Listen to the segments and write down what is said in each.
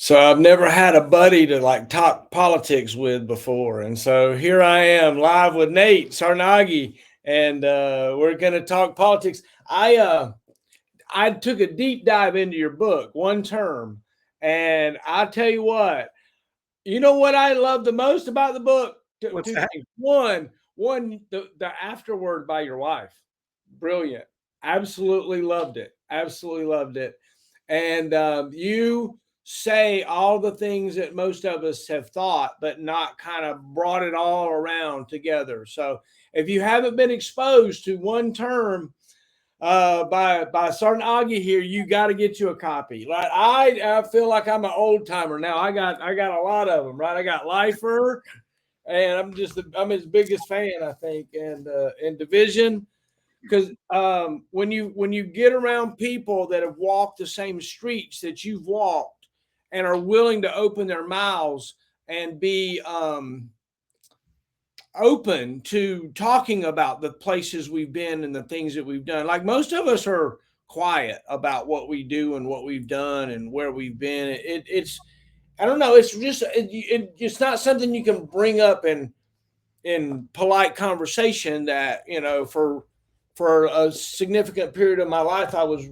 So I've never had a buddy to like talk politics with before, and so here I am live with Nate Sarnagi, and we're going to talk politics. I took a deep dive into your book, One Term, and I tell you what, you know what I love the most about the book? What's Two that? things. One, the afterword by your wife, brilliant. Absolutely loved it. Absolutely loved it. And you say all the things that most of us have thought, but not kind of brought it all around together. So if you haven't been exposed to One Term by Sergeant Augie here, you got to get you a copy. Right, I feel like I'm an old timer now. I got a lot of them. Right, I got Lifer, and I'm his biggest fan, I think, and in division because when you get around people that have walked the same streets that you've walked and are willing to open their mouths and be open to talking about the places we've been and the things that we've done. Like most of us are quiet about what we do and what we've done and where we've been. It's I don't know. It's not something you can bring up in polite conversation. That for a significant period of my life, I was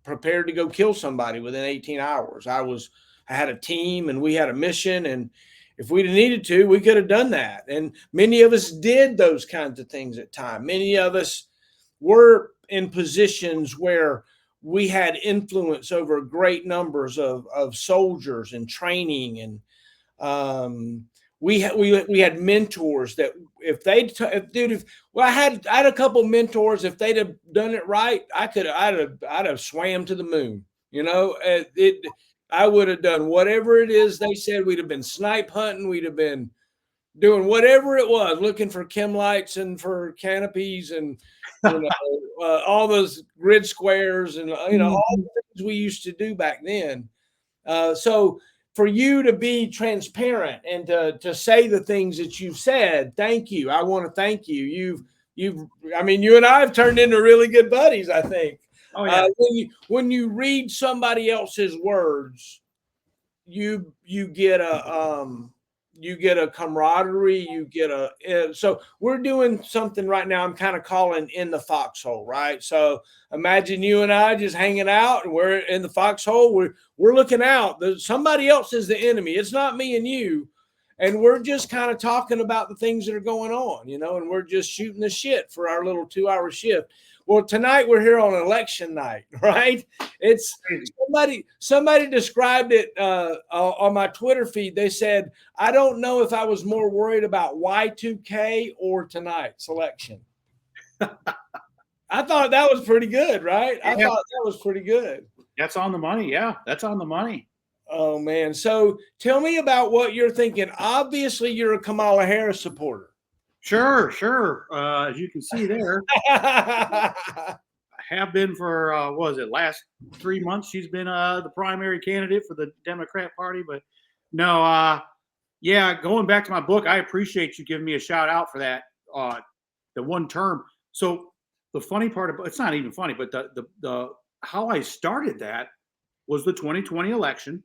prepared to go kill somebody within 18 hours. I had a team and we had a mission, and if we'd have needed to, we could have done that. And many of us did those kinds of things at time. Many of us were in positions where we had influence over great numbers of soldiers and training, and um, we had mentors that if they if dude if well I had a couple mentors. If they'd have done it right, I'd have swam to the moon. It I would have done whatever it is they said. We'd have been snipe hunting. We'd have been doing whatever it was, looking for chem lights and for canopies and all those grid squares and all the things we used to do back then. So for you to be transparent and to say the things that you've said, thank you. I want to thank you. You've I mean, you and I have turned into really good buddies, I think. Oh yeah. When you read somebody else's words, you get a camaraderie. So we're doing something right now. I'm kind of calling in the foxhole, right? So imagine you and I just hanging out, and we're in the foxhole. We're looking out. Somebody else is the enemy. It's not me and you. And we're just kind of talking about the things that are going on, and we're just shooting the shit for our little 2 hour shift. Well, tonight we're here on election night, right? It's somebody described it on my Twitter feed. They said, I don't know if I was more worried about Y2K or tonight's election. I thought that was pretty good, right? I Yeah, thought that was pretty good. that's on the money. Yeah, that's on the money. Oh, man. So tell me about what you're thinking. Obviously, you're a Kamala Harris supporter. Sure, sure. As you can see there, I have been for what was it, last 3 months? She's been the primary candidate for the Democrat Party. But no, yeah. Going back to my book, I appreciate you giving me a shout out for that. The One Term. So the funny part about it's not even funny, but the how I started that was the 2020 election,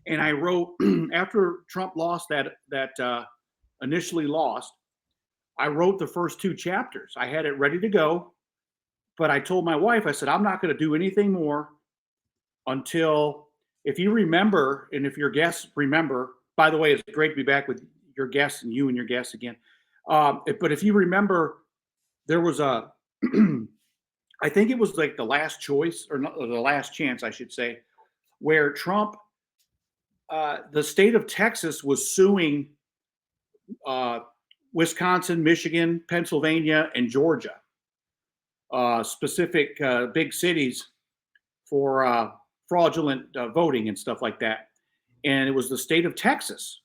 and I wrote after Trump lost that initially lost. I wrote the first two chapters. I had it ready to go, but I told my wife, I said, I'm not going to do anything more until, if you remember, and if your guests remember, by the way, it's great to be back with your guests and you and your guests again. But if you remember, there was I think it was like the last choice or the last chance, I should say, where Trump, the state of Texas was suing Wisconsin, Michigan, Pennsylvania, and Georgia, specific big cities for fraudulent voting and stuff like that. And it was the state of Texas.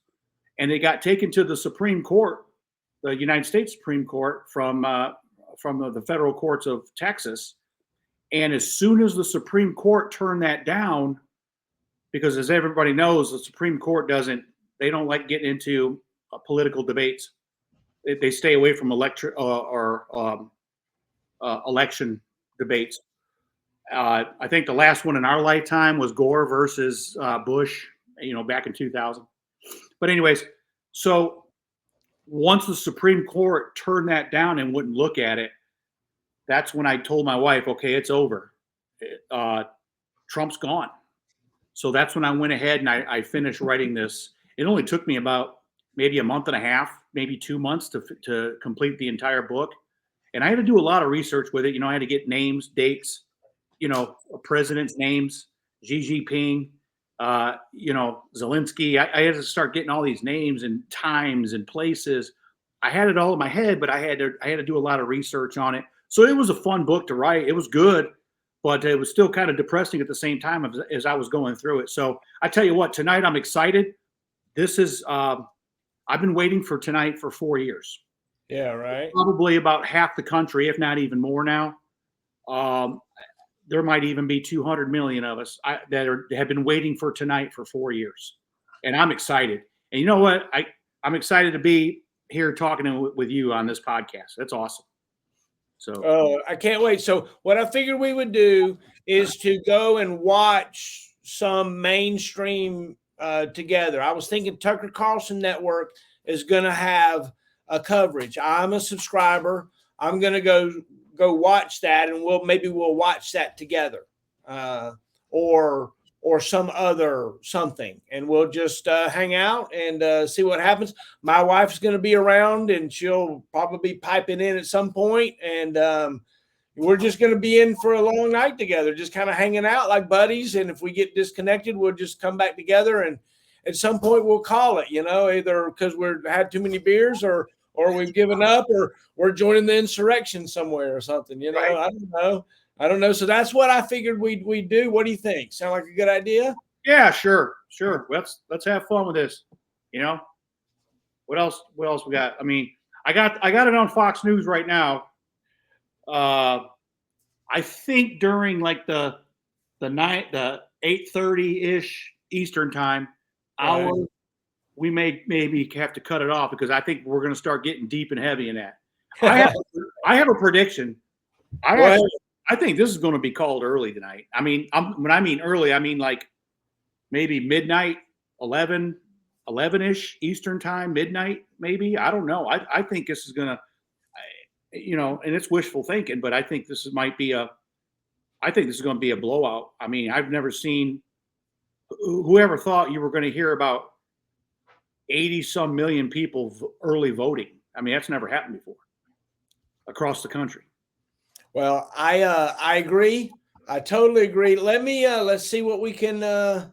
And it got taken to the Supreme Court, the United States Supreme Court, from the federal courts of Texas. And as soon as the Supreme Court turned that down, because as everybody knows, the Supreme Court they don't like getting into political debates. They stay away from election debates. I think the last one in our lifetime was Gore versus Bush, back in 2000. But anyways, so once the Supreme Court turned that down and wouldn't look at it, that's when I told my wife, okay, it's over. Uh, Trump's gone. So that's when I went ahead and I finished writing this. It only took me about maybe a month and a half, maybe 2 months to complete the entire book. And I had to do a lot of research with it. I had to get names, dates, presidents' names, Xi Jinping, Zelensky. I had to start getting all these names and times and places. I had it all in my head, but I had to do a lot of research on it. So it was a fun book to write. It was good, but it was still kind of depressing at the same time as I was going through it. So I tell you what, tonight I'm excited. This is I've been waiting for tonight for 4 years. Yeah, right. Probably about half the country, if not even more now. There might even be 200 million of us that have been waiting for tonight for 4 years, and I'm excited. And you know what? I'm excited to be here talking with you on this podcast. That's awesome. So I can't wait. So what I figured we would do is to go and watch some mainstream together. I was thinking Tucker Carlson Network is going to have a coverage. I'm a subscriber. I'm going to go watch that, and we'll watch that together, or some other something, and we'll just hang out and see what happens. My wife's going to be around, and she'll probably be piping in at some point, and we're just going to be in for a long night together, just kind of hanging out like buddies. And if we get disconnected, we'll just come back together, and at some point we'll call it, either because we've had too many beers or we've given up, or we're joining the insurrection somewhere or something, Right. I don't know. So that's what I figured we'd do. What do you think? Sound like a good idea? Yeah, sure. Let's have fun with this. What else we got? I mean, I got it on Fox News right now. I think during like the 8:30 ish Eastern time hour, Right. we may maybe have to cut it off because I think we're going to start getting deep and heavy in that. I have a prediction. I think this is going to be called early tonight. I mean, when I mean early, I mean like maybe midnight, 11-ish Eastern time, midnight, maybe. I don't know. I think this is going to, and it's wishful thinking, but I think this might be I think this is going to be a blowout. I mean, I've never seen, whoever thought you were going to hear about 80 some million people early voting. I mean, that's never happened before across the country. Well, I agree. I totally agree. Let's see what we can. I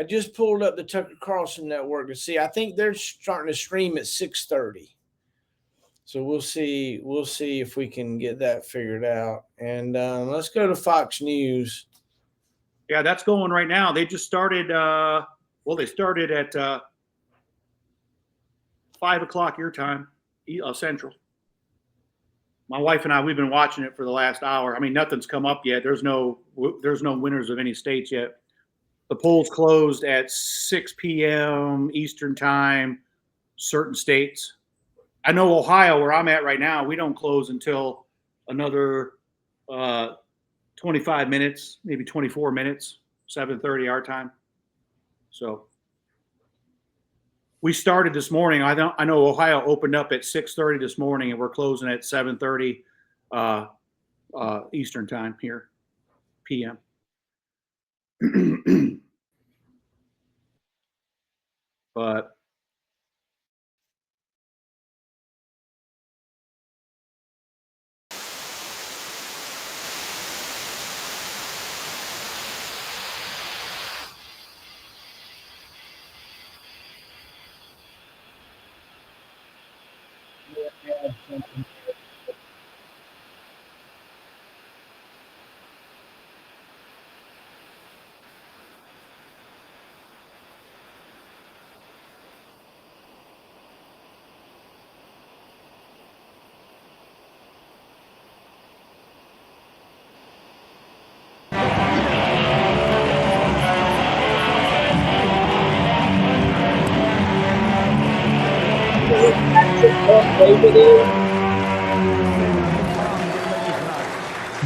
just pulled up the Tucker Carlson Network to see. I think they're starting to stream at 6:30. So we'll see. We'll see if we can get that figured out. And let's go to Fox News. Yeah, that's going right now. They just started. They started at 5 o'clock your time, Central. My wife and I, we've been watching it for the last hour. I mean, nothing's come up yet. There's no winners of any states yet. The polls closed at 6 p.m. Eastern time, certain states. I know Ohio, where I'm at right now, we don't close until another 25 minutes, maybe 24 minutes, 7:30 our time. So we started this morning. I know Ohio opened up at 6:30 this morning, and we're closing at 7:30 Eastern time here, p.m. But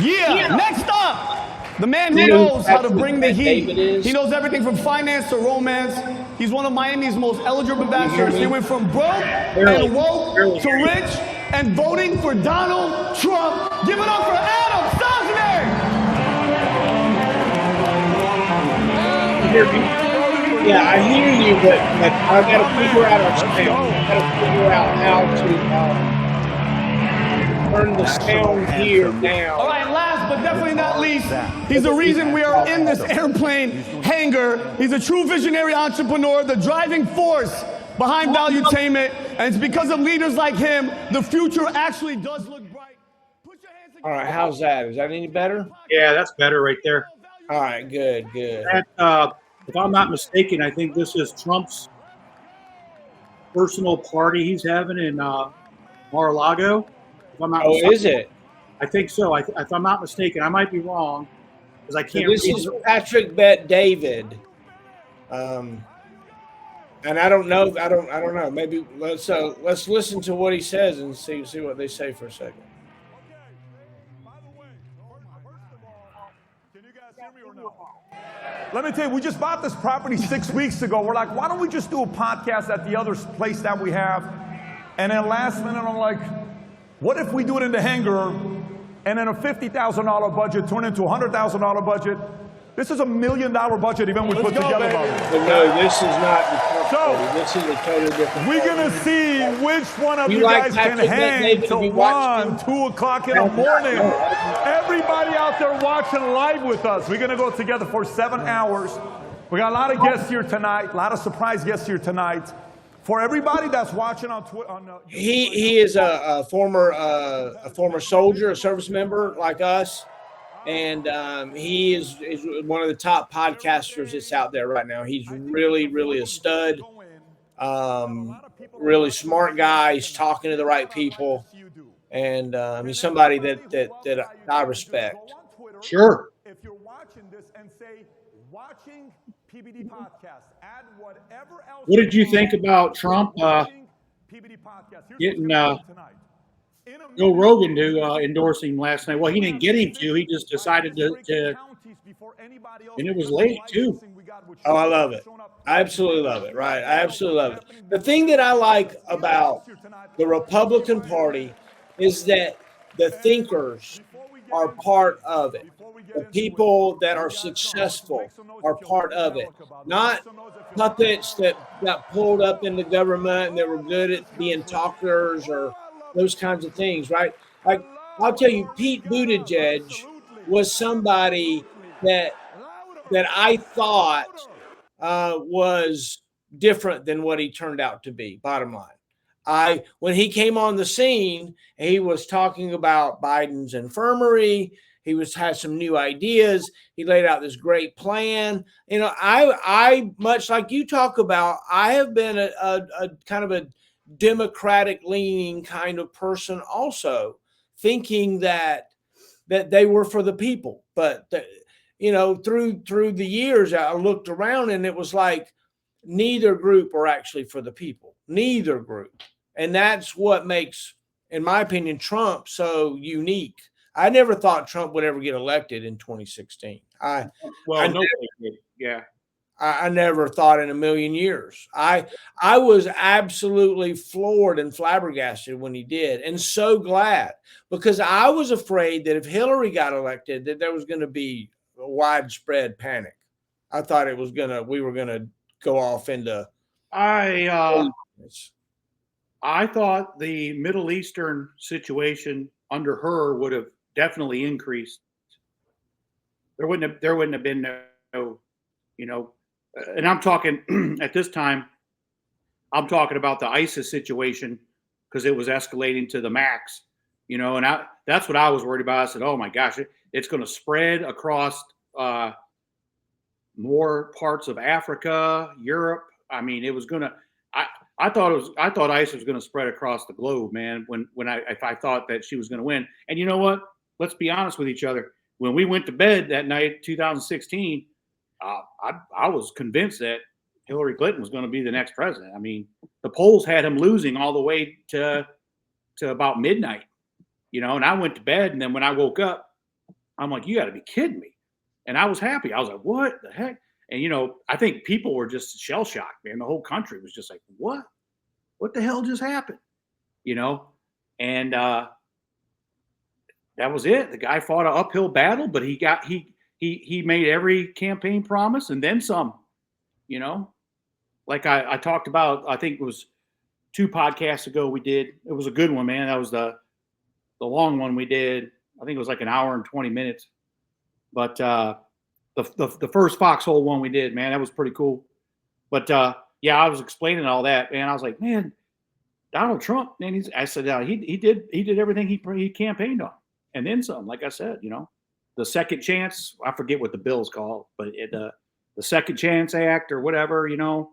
Yeah, next up, The man You who know who knows how to Patrick bring the Bet heat. David is? He knows everything from finance to romance. He's one of Miami's most eligible Can you hear ambassadors. He me? went from broke Barely, and woke barely to hear you. rich and voting for Donald Trump. Give it up for Adam Sosnick! You hear me? Yeah, I hear you, but I got to Oh figure out man, our let's sound. go. I got to figure out how to turn the National sound here anthem. down. All right, last but definitely not least, he's the National reason we are in this anthem. airplane hangar. He's a true visionary entrepreneur, the driving force behind Valuetainment, and it's because of leaders like him, the future actually does look bright. Put your hands All right, together. how's that? Is that any better? Yeah, that's better right there. All right, good. That, if I'm not mistaken, I think this is Trump's personal party he's having in Mar-a-Lago. If I'm not Oh, mistaken, is it? I think so. If I'm not mistaken, I might be wrong because I So can't this read. is Patrick Bet David. And I don't know. I don't know. Maybe let's listen to what he says and see what they say for a second. Let me tell you, we just bought this property 6 weeks ago. We're like, why don't we just do a podcast at the other place that we have? And then last minute, I'm like, what if we do it in the hangar and then a $50,000 budget turn into a $100,000 budget? This is $1 million budget even we put together. But no, this is not the Trump party. This is a totally different. We're party. going to see which one of You you like guys can Patrick Bet hang David? till Have you watched 1, him? 2 o'clock in the morning. Everybody out there watching live with us. We're going to go together for 7 hours. We got a lot of guests here tonight, a lot of surprise guests here tonight. For everybody that's watching on Twitter, He is a former soldier, a service member like us, and he is one of the top podcasters that's out there right now. He's really a stud, really smart guy. He's talking to the right people, and he's somebody that I respect. Sure. If you're watching this and say watching PBD podcast, add whatever else. What did you think about Trump getting Joe Rogan to endorse him last night? Well, he didn't get him to. He just decided to and it was late too. Oh, I love it. I absolutely love it. Right. I absolutely love it. The thing that I like about the Republican Party is that the thinkers are part of it. The people that are successful are part of it. Not puppets that got pulled up in the government and that were good at being talkers or those kinds of things, right? Like, I'll tell you, Pete Buttigieg was somebody that I thought was different than what he turned out to be, bottom line. When he came on the scene, he was talking about Biden's infirmary. He had some new ideas. He laid out this great plan. You know, I much like you talk about, I have been a kind of a Democratic leaning kind of person also, thinking that they were for the people. But you know, through the years, I looked around and it was like neither group are actually for the people. Neither group. And that's what makes, in my opinion, Trump so unique. I never thought Trump would ever get elected in 2016. Yeah. I never thought in a million years. I was absolutely floored and flabbergasted when he did, and so glad, because I was afraid that if Hillary got elected, that there was going to be a widespread panic. I thought we were gonna go off into. I thought the Middle Eastern situation under her would have definitely increased. There wouldn't have been no, you know, and I'm talking at this time, I'm talking about the ISIS situation because it was escalating to the max, you know, and that's what I was worried about. I said, oh my gosh, it's going to spread across more parts of Africa, Europe. I mean, it was going to. I thought ISIS was going to spread across the globe, man. If I thought that she was going to win, and you know what? Let's be honest with each other. When we went to bed that night, 2016, I was convinced that Hillary Clinton was going to be the next president. I mean, the polls had him losing all the way to about midnight, you know. And I went to bed, and then when I woke up, I'm like, you got to be kidding me. And I was happy. I was like, what the heck? And, you know, I think people were just shell shocked, man. The whole country was just like, what? What the hell just happened? You know? And that was it. The guy fought an uphill battle, but he made every campaign promise and then some, you know? Like I talked about, I think it was 2 podcasts ago we did. It was a good one, man. That was the long one we did. I think it was like an hour and 20 minutes. But the first Foxhole one we did, man, that was pretty cool. But yeah, I was explaining all that, man. I was like, man, Donald Trump, man, I said he did everything he campaigned on, and then some. Like I said, you know, the Second Chance, I forget what the bill's called, but the Second Chance Act or whatever, you know,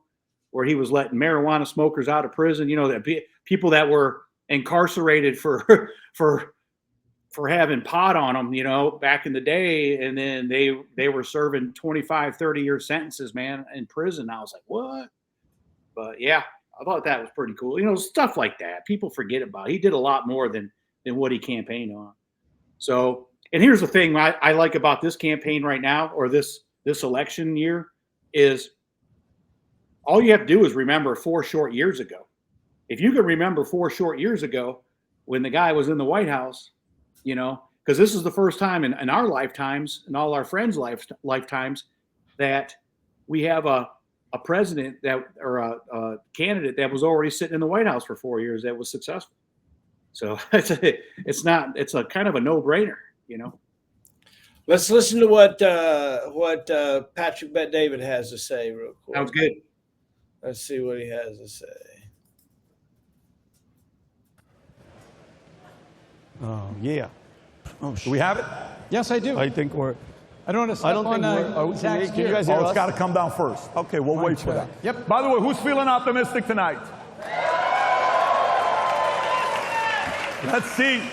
where he was letting marijuana smokers out of prison, you know, that people that were incarcerated for having pot on them, you know, back in the day. And then they were serving 25, 30-year sentences, man, in prison. I was like, what? But yeah, I thought that was pretty cool. You know, stuff like that. People forget about. He did a lot more than what he campaigned on. So, and here's the thing I like about this campaign right now, or this election year, is all you have to do is remember 4 short years ago. If you can remember 4 short years ago when the guy was in the White House, you know, because this is the first time in our lifetimes and all our friends' lifetimes that we have a president or a candidate that was already sitting in the White House for 4 years that was successful. So it's a kind of a no-brainer, you know. Let's listen to what Patrick Bet-David has to say real quick. Sounds good. Let's see what he has to say. Yeah. Oh, do we have it? Yes, I do. I think we're. I don't want to step on Zach's Can you guys hear it's got to come down first. Okay, we'll wait for that. Yep. By the way, who's feeling optimistic tonight? Let's see.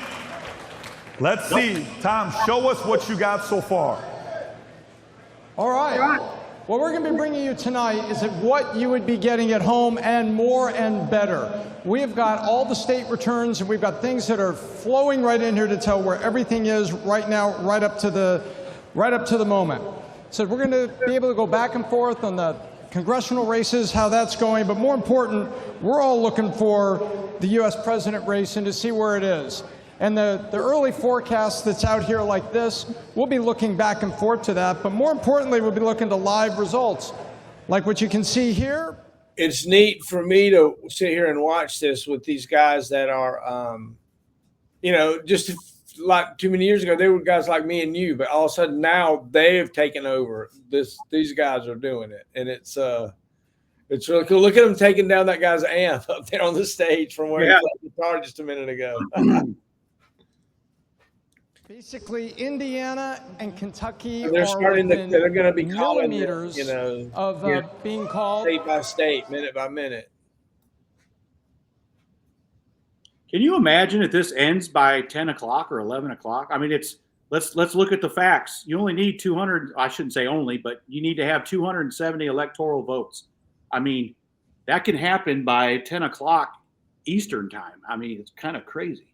Let's see. Tom, show us what you got so far. All right. What we're going to be bringing you tonight is what you would be getting at home and more and better. We have got all the state returns, and we've got things that are flowing right in here to tell where everything is right now, right up to the moment. So we're going to be able to go back and forth on the congressional races, how that's going, but more important, we're all looking for the U.S. president race and to see where it is. And the early forecast that's out here like this, we'll be looking back and forth to that, but more importantly, we'll be looking to live results. Like what you can see here. It's neat for me to sit here and watch this with these guys that are, you know, just like too many years ago, they were guys like me and you, but all of a sudden now they have taken over. These guys are doing it, and it's really cool. Look at them taking down that guy's amp up there on the stage from where he played the guitar just a minute ago. Basically, Indiana and Kentucky they're starting to. They're going to be calling millimeters, you know, of being called state by state, minute by minute. Can you imagine if this ends by 10 o'clock or 11 o'clock? I mean, let's look at the facts. You only need 200. I shouldn't say only, but you need to have 270 electoral votes. I mean, that can happen by 10 o'clock Eastern time. I mean, it's kind of crazy.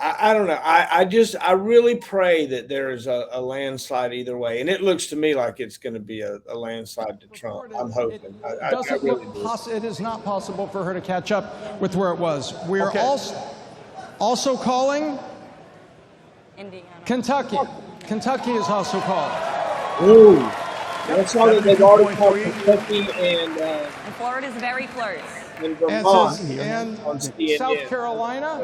I don't know. I really pray that there is a landslide either way, and it looks to me like it's going to be a landslide to Trump. I'm hoping. It is not possible for her to catch up with where it was. We are also calling Indiana. Kentucky. Kentucky is also called. Ooh, I saw that they've already called Kentucky and Florida's very close. And Vermont and South Carolina,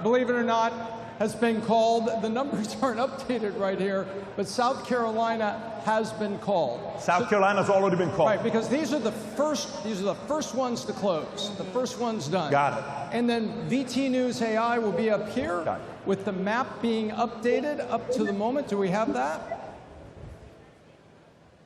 believe it or not, has been called. The numbers aren't updated right here, but South Carolina has been called. South Carolina's already been called. Right, because these are the first ones to close, the first ones done. Got it. And then VT News AI will be up here with the map being updated up to the moment. Do we have that?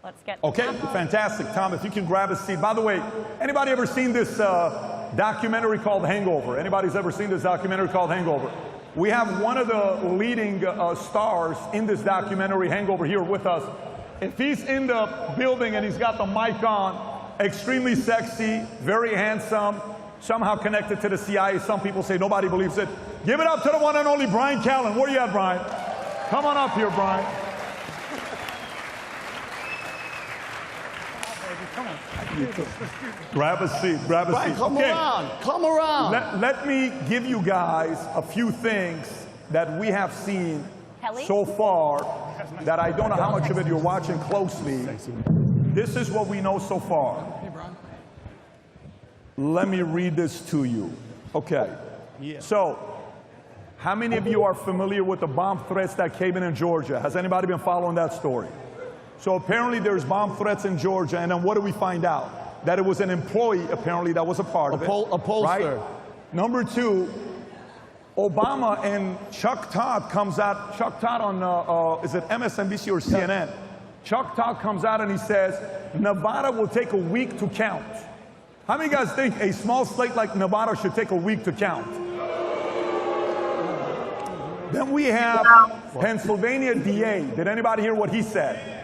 Let's get Okay, fantastic. Tom, if you can grab a seat. By the way, anybody ever seen this documentary called Hangover? Anybody's ever seen this documentary called Hangover? We have one of the leading stars in this documentary, Hangover, here with us. If he's in the building and he's got the mic on, extremely sexy, very handsome, somehow connected to the CIA. Some people say nobody believes it. Give it up to the one and only Brian Callen. Where you at, Brian? Come on up here, Brian. Grab a seat, grab a Brian, seat. come around, come around. Let me give you guys a few things that we have seen Kelly? so far that I don't know how much of it you're watching closely. This is what we know so far. Let me read this to you. Okay. So, how many of you are familiar with the bomb threats that came in Georgia? Has anybody been following that story? So apparently there's bomb threats in Georgia, and then what do we find out? That it was an employee, apparently, that was a part of it. A pollster. Right? Number two, Obama and Chuck Todd comes out, Chuck Todd on, is it MSNBC or CNN? Chuck Todd comes out and he says, Nevada will take a week to count. How many guys think a small state like Nevada should take a week to count? Then we have Pennsylvania DA. Did anybody hear what he said?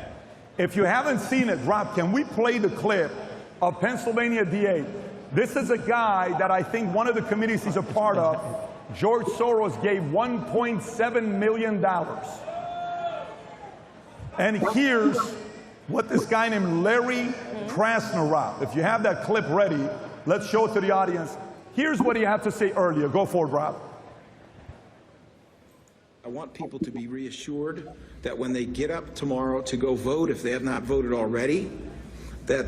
If you haven't seen it, Rob, can we play the clip of Pennsylvania DA? This is a guy that I think one of the committees he's a part of, George Soros, gave $1.7 million. And here's what this guy named Larry Krasnov, if you have that clip ready, let's show it to the audience. Here's what he had to say earlier. Go for it, Rob. I want people to be reassured that when they get up tomorrow to go vote, if they have not voted already, that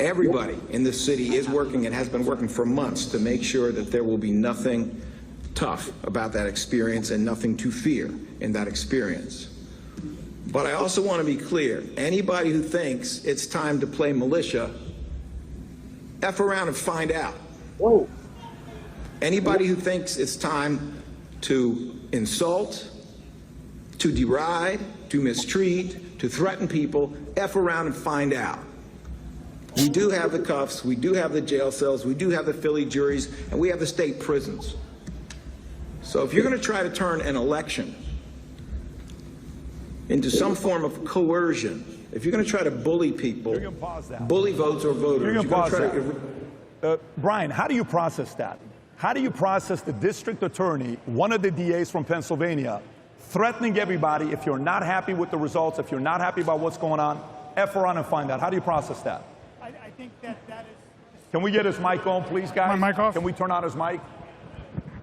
everybody in this city is working and has been working for months to make sure that there will be nothing tough about that experience and nothing to fear in that experience. But I also want to be clear, anybody who thinks it's time to play militia, F around and find out. Whoa. Anybody who thinks it's time to insult, to deride, to mistreat, to threaten people, F around and find out. We do have the cuffs, we do have the jail cells, we do have the Philly juries, and we have the state prisons. So if you're going to try to turn an election into some form of coercion, if you're going to try to bully people, bully votes or voters, You're going to pause that. Brian, how do you process that? How do you process the district attorney, one of the DAs from Pennsylvania, threatening everybody, if you're not happy with the results, if you're not happy about what's going on, F around and find out? How do you process that? I think that is... Can we get his mic on, please, guys? My mic off? Can we turn on his mic?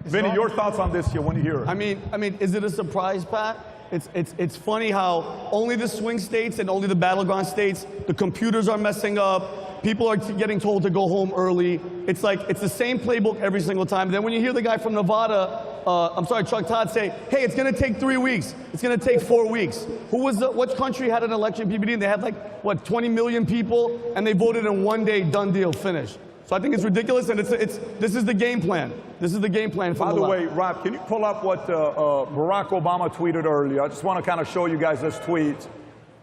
Vinny, your thoughts on this here when you hear it? I mean, is it a surprise, Pat? It's funny how only the swing states and only the battleground states, the computers are messing up. People are getting told to go home early. It's like, it's the same playbook every single time. Then when you hear the guy from Nevada, Chuck Todd say, hey, it's gonna take 3 weeks. It's gonna take 4 weeks. What country had an election PPD and they had 20 million people and they voted in 1 day, done deal, finish. So I think it's ridiculous, and this is the game plan. This is the game plan for By the way, Rob, can you pull up what Barack Obama tweeted earlier? I just want to kind of show you guys this tweet.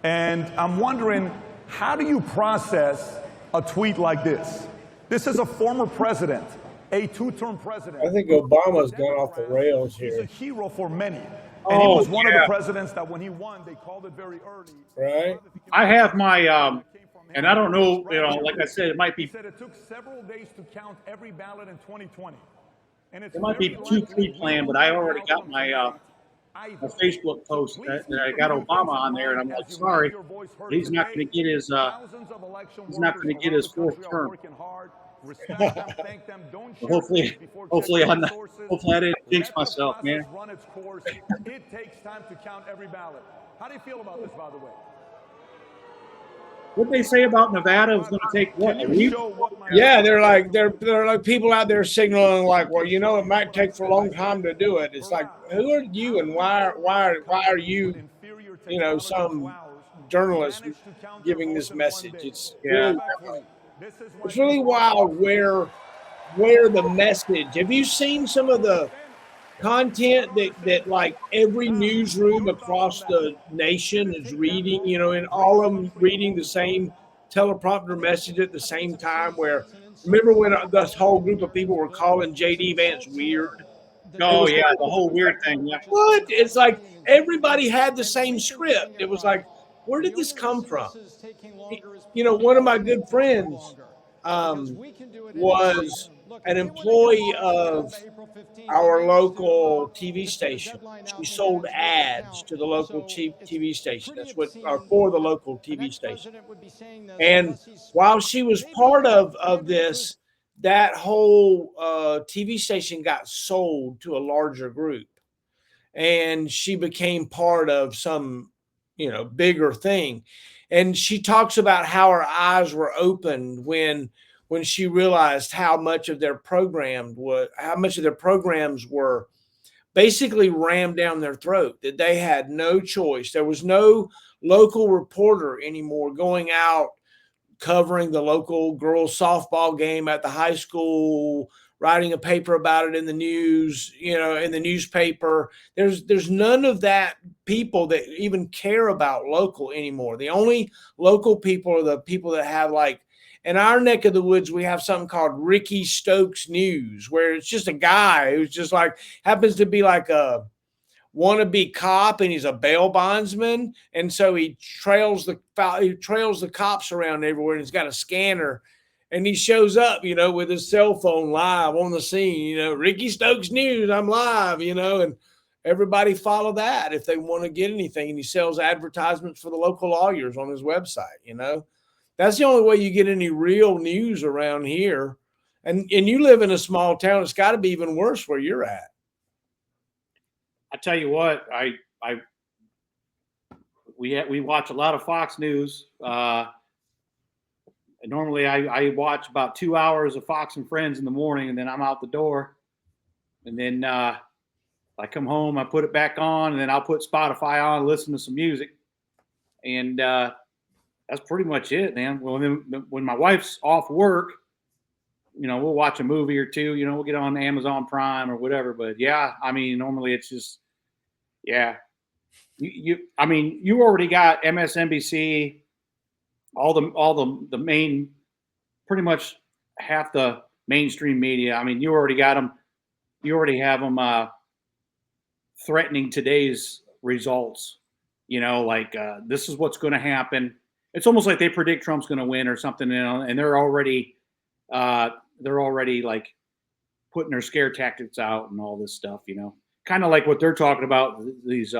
And I'm wondering, how do you process a tweet like this? This is a former president, a two-term president. I think Obama's gone off the rails He's here. a hero for many. And he was one of the presidents that when he won, they called it very early. Right. I have my, and I don't know, like I said, it might be, He said it took several days to count every ballot in 2020. And it's it might be too pre-planned, but I already got my Facebook post that I got Obama on there, and I'm like, sorry, he's not going to get his, he's not going to get his fourth term. Hopefully I didn't jinx myself, man. It takes time to count every ballot. How do you feel about this, by the way? What they say about Nevada is going to take what, a week? Yeah, they're like people out there signaling like, well, it might take for a long time to do it. It's like, who are you and why are you, some journalist giving this message? It's really wild where the message. Have you seen some of the content that like every newsroom across the nation is reading, and all of them reading the same teleprompter message at the same time? Where, remember when this whole group of people were calling J.D. Vance weird? Oh, yeah, the whole weird thing. Yeah. What? It's like everybody had the same script. It was like, where did this come from? One of my good friends was an employee of our local TV station. She sold ads to the local TV station. That's what, or for the local TV station. And while she was part of this, that whole TV station got sold to a larger group, and she became part of some, bigger thing. And she talks about how her eyes were opened when she realized how much of their programs were basically rammed down their throat, that they had no choice. There was no local reporter anymore going out covering the local girls softball game at the high school, writing a paper about it in the news, in the newspaper. There's none of that people that even care about local anymore. The only local people are the people that have, like, in our neck of the woods, we have something called Ricky Stokes News, where it's just a guy who's just like, happens to be like a wannabe cop, and he's a bail bondsman, and so he trails the cops around everywhere, and he's got a scanner, and he shows up, with his cell phone live on the scene, Ricky Stokes News, I'm live, and everybody follow that if they want to get anything, and he sells advertisements for the local lawyers on his website. That's the only way you get any real news around here. And you live in a small town. It's got to be even worse where you're at. I tell you what, we watch a lot of Fox News. Normally I watch about 2 hours of Fox and Friends in the morning, and then I'm out the door. And then I come home, I put it back on, and then I'll put Spotify on, listen to some music. And that's pretty much it, man. Well, then when my wife's off work, we'll watch a movie or two, we'll get on Amazon Prime or whatever. But yeah, I mean, normally it's just, yeah. You already got MSNBC, all the main, pretty much half the mainstream media. I mean, you already got them. You already have them threatening today's results. This is what's going to happen. It's almost like they predict Trump's going to win or something, and they're already like putting their scare tactics out and all this stuff, kind of like what they're talking about. These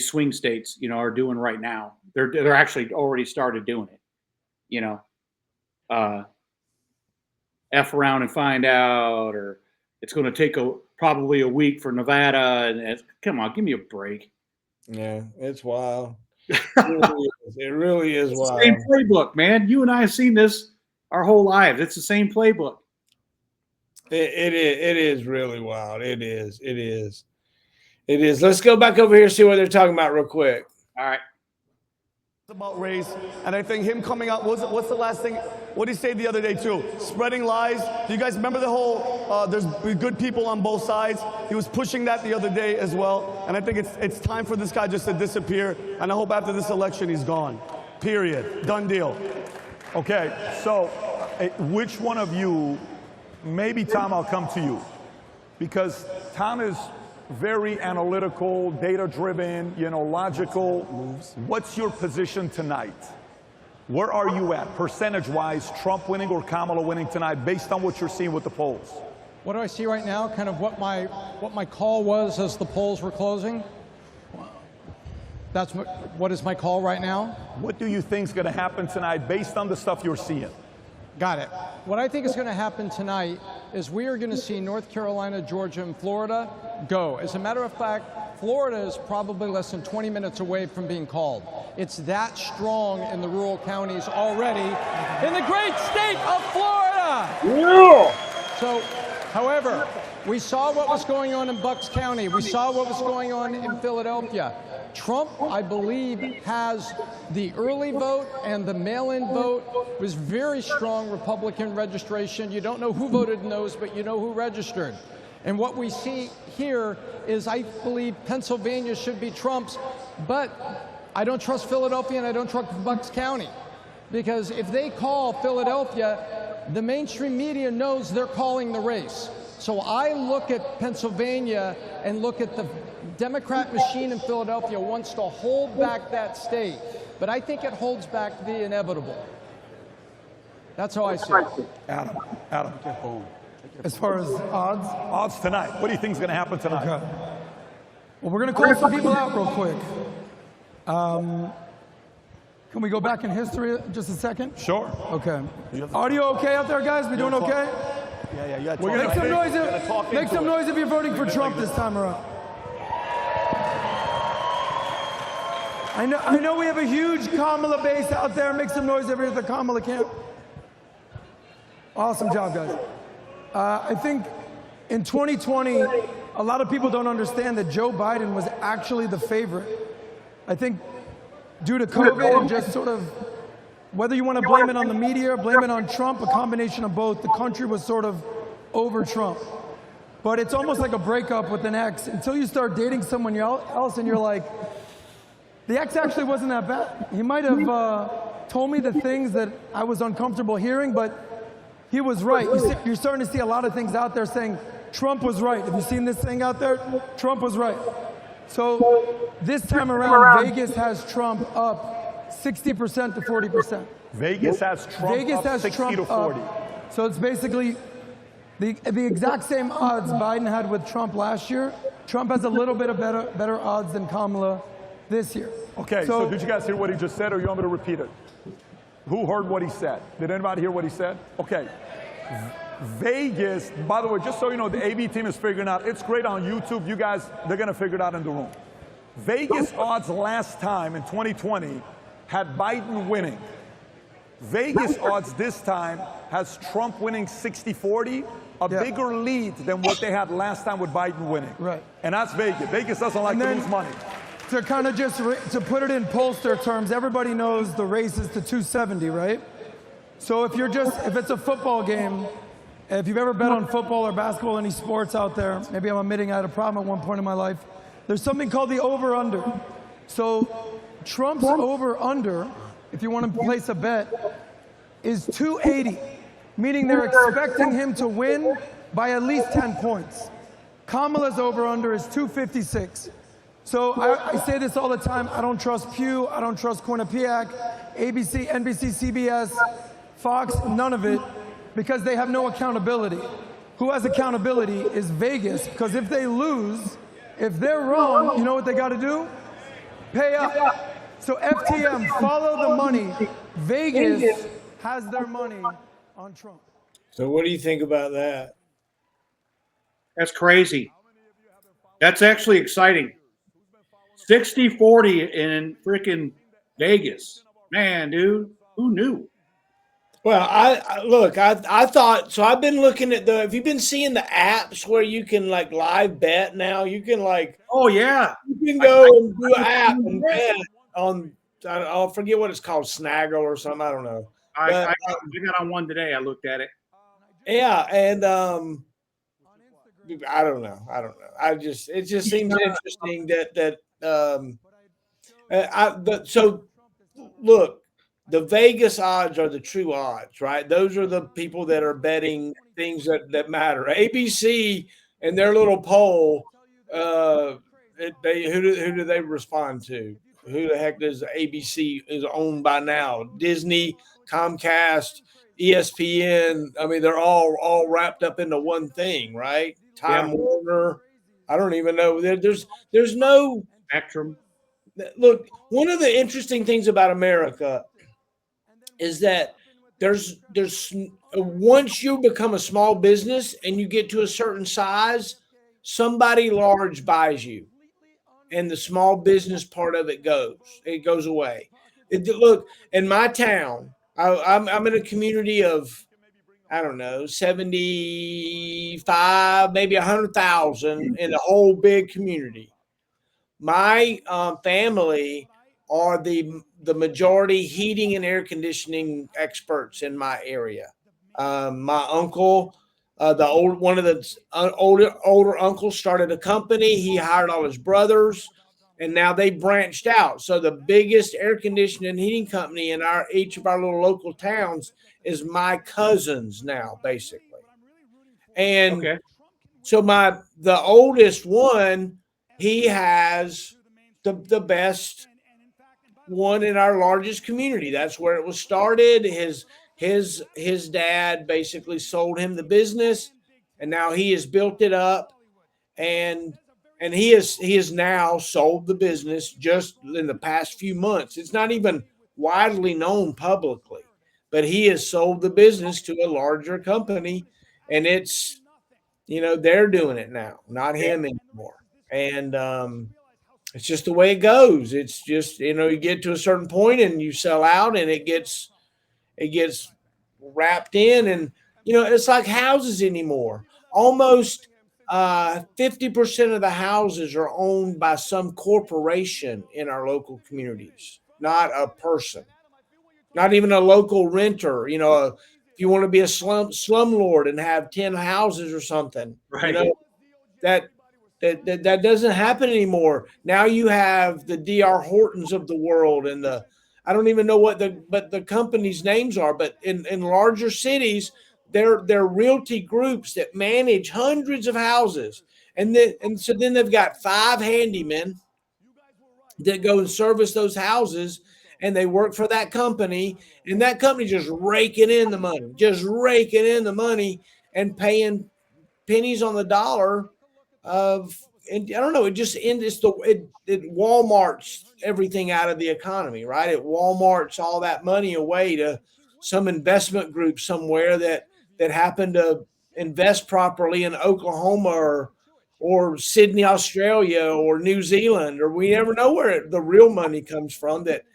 swing states, are doing right now. They're actually already started doing it, F around and find out, or it's going to take probably a week for Nevada. And come on, give me a break. Yeah, it's wild. It really is it's wild. The same playbook, man. You and I have seen this our whole lives. It's the same playbook. It is really wild. It is. Let's go back over here and see what they're talking about real quick. All right. About race, and I think him coming out, what's the last thing, what did he say the other day too? Spreading lies. Do you guys remember the whole, there's good people on both sides? He was pushing that the other day as well, and I think it's time for this guy just to disappear, and I hope after this election he's gone. Period. Done deal. Okay, so which one of you, maybe Tom, I'll come to you, because Tom is very analytical, data-driven, logical. What's your position tonight? Where are you at, percentage-wise, Trump winning or Kamala winning tonight, based on what you're seeing with the polls? What do I see right now? Kind of what my call was as the polls were closing? That's what is my call right now? What do you think is going to happen tonight based on the stuff you're seeing? Got it. What I think is going to happen tonight is we are going to see North Carolina, Georgia, and Florida go. As a matter of fact, Florida is probably less than 20 minutes away from being called. It's that strong in the rural counties already in the great state of Florida. Yeah. So, however, we saw what was going on in Bucks County. We saw what was going on in Philadelphia. Trump, I believe, has the early vote and the mail-in vote. It was very strong Republican registration. You don't know who voted in those, but you know who registered. And what we see here is, I believe Pennsylvania should be Trump's, but I don't trust Philadelphia and I don't trust Bucks County. Because if they call Philadelphia, the mainstream media knows they're calling the race. So I look at Pennsylvania and look at the Democrat machine in Philadelphia wants to hold back that state. But I think it holds back the inevitable. That's how I see it. Adam, boom. As far as odds? Odds tonight. What do you think is going to happen tonight? Okay. Well, we're going to call some people out real quick. Can we go back in history just a second? Sure. Okay. Audio okay out there, guys? We doing okay? Yeah. Make some noise. Make some noise if you're voting for Trump this time around. I know we have a huge Kamala base out there. Make some noise over here at the Kamala camp. Awesome job, guys. I think in 2020, a lot of people don't understand that Joe Biden was actually the favorite. I think due to COVID and just sort of, whether you want to blame it on the media, blame it on Trump, a combination of both, the country was sort of over Trump. But it's almost like a breakup with an ex. Until you start dating someone else and you're like, the ex actually wasn't that bad. He might have told me the things that I was uncomfortable hearing, but he was right. You're starting to see a lot of things out there saying Trump was right. Have you seen this thing out there? Trump was right. So this time around, Vegas has Trump up 60% to 40%. Vegas has Trump up 60 to 40. So it's basically the exact same odds Biden had with Trump last year. Trump has a little bit of better odds than Kamala this year. Okay, so did you guys hear what he just said, or you want me to repeat it? Who heard what he said? Did anybody hear what he said? Okay. Vegas, by the way, just so you know, the AB team is figuring out, it's great on YouTube. You guys, they're going to figure it out in the room. Vegas odds last time in 2020 had Biden winning. Vegas odds this time has Trump winning 60-40, a bigger lead than what they had last time with Biden winning. Right. And that's Vegas. Vegas doesn't like to lose money. To kind of just, to put it in pollster terms, everybody knows the race is to 270, right? So if it's a football game, if you've ever bet on football or basketball, any sports out there, maybe I'm admitting I had a problem at one point in my life, there's something called the over-under. So Trump's over-under, if you want to place a bet, is 280, meaning they're expecting him to win by at least 10 points. Kamala's over-under is 256. So I say this all the time. I don't trust Pew. I don't trust Quinnipiac, ABC, NBC, CBS, Fox, none of it, because they have no accountability. Who has accountability is Vegas, because if they lose, if they're wrong, you know what they got to do? Pay up. So FTM, follow the money. Vegas has their money on Trump. So what do you think about that? That's crazy. That's actually exciting. 60-40 in freaking Vegas. Man, dude, who knew? Well, I thought, so I've been looking at if you've been seeing the apps where you can like live bet now, you can like, oh yeah, you can go and do an app and bet on, I'll forget what it's called, Snaggle or something. I don't know. I got on one today. I looked at it. Yeah. And, I don't know. It just seems interesting so look, the Vegas odds are the true odds, right? Those are the people that are betting things that matter. ABC and their little poll, who do they respond to? Who the heck does ABC is owned by now? Disney, Comcast, ESPN. I mean, they're all wrapped up into one thing, right? Time Warner. I don't even know. There's no Spectrum. Look, one of the interesting things about America is that there's once you become a small business and you get to a certain size, somebody large buys you, and the small business part of it goes away. Look, in my town, I'm in a community of, I don't know, 75, maybe 100,000 in a whole big community. My family are the majority heating and air conditioning experts in my area. My uncle, one of the older uncles, started a company. He hired all his brothers, and now they branched out. So the biggest air conditioning and heating company in each of our little local towns is my cousins now, basically. And so the oldest one, he has the best one in our largest community. That's where it was started. His dad basically sold him the business, and now he has built it up, and he has now sold the business just in the past few months. It's not even widely known publicly, but he has sold the business to a larger company, and it's they're doing it now, not him anymore. And it's just the way it goes. It's just you get to a certain point and you sell out, and it gets wrapped in, and it's like houses anymore. Almost 50% of the houses are owned by some corporation in our local communities, not a person, not even a local renter. If you want to be a slumlord and have 10 houses or something, Right. that that doesn't happen anymore. Now you have the DR Hortons of the world, and the I don't even know what the companies' names are, but in larger cities, they're realty groups that manage hundreds of houses, and so then they've got five handymen that go and service those houses, and they work for that company, and that company just raking in the money and paying pennies on the dollar of, and I don't know, it just it's the it Walmart's everything out of the economy, right? It Walmart's all that money away to some investment group somewhere that happened to invest properly in Oklahoma, or Sydney, Australia, or New Zealand, or we never know where the real money comes from that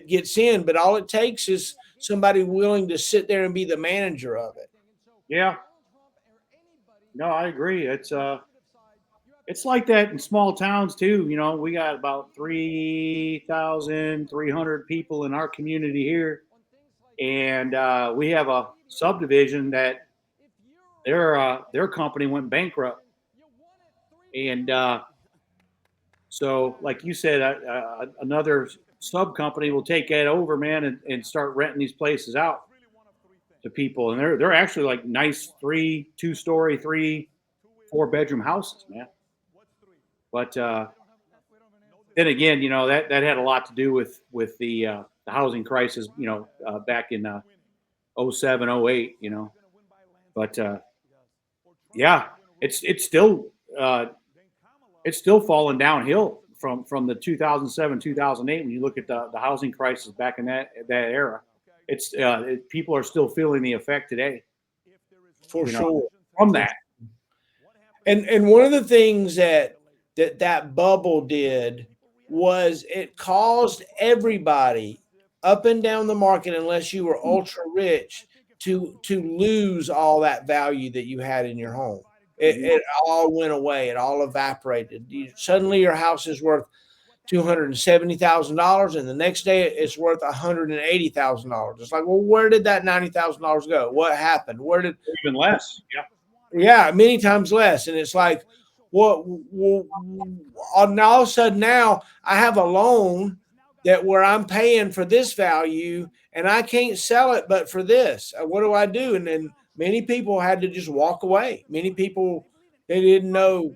gets in. But all it takes is somebody willing to sit there and be the manager of it. Yeah. No, I agree. It's like that in small towns too. We got about 3,300 people in our community here, and we have a subdivision that their company went bankrupt, and so like you said, another sub company will take that over, man, and start renting these places out to people, and they're actually like nice 2-story, 4-bedroom houses, man. But then again, that had a lot to do with the housing crisis, back in 07, 08, But yeah, it's still uh, it's still falling downhill from the 2007, 2008. When you look at the housing crisis back in that era, people are still feeling the effect today, For you know, sure. from For that. And one of the things that bubble did was it caused everybody up and down the market, unless you were ultra rich, to lose all that value that you had in your home. It all went away. It all evaporated. Suddenly your house is worth $270,000, and the next day it's worth $180,000. It's like, well, where did that $90,000 go? What happened? Where did Even less. Yeah. Yeah, many times less. And it's like, what? Well, now all of a sudden, now I have a loan that where I'm paying for this value, and I can't sell it, but for this, what do I do? And then many people had to just walk away. Many people they didn't know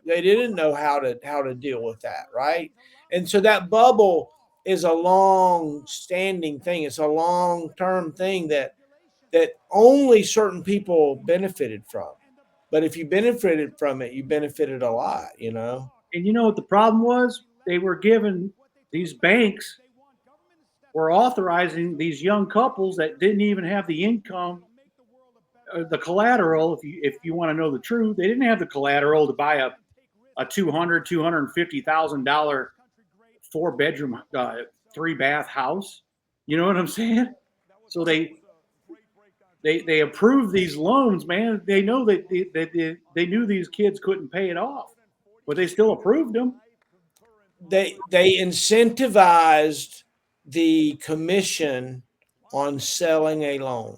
how to deal with that, right? And so that bubble is a long standing thing. It's a long term thing that only certain people benefited from. But if you benefited from it, you benefited a lot. And you know what the problem was? They were given these banks were authorizing these young couples that didn't even have the income, the collateral. If you want to know the truth, they didn't have the collateral to buy a $250,000 4-bedroom, 3-bath house. You know what I'm saying? So they approved these loans, man. They know that they knew these kids couldn't pay it off, but they still approved them. They incentivized the commission on selling a loan.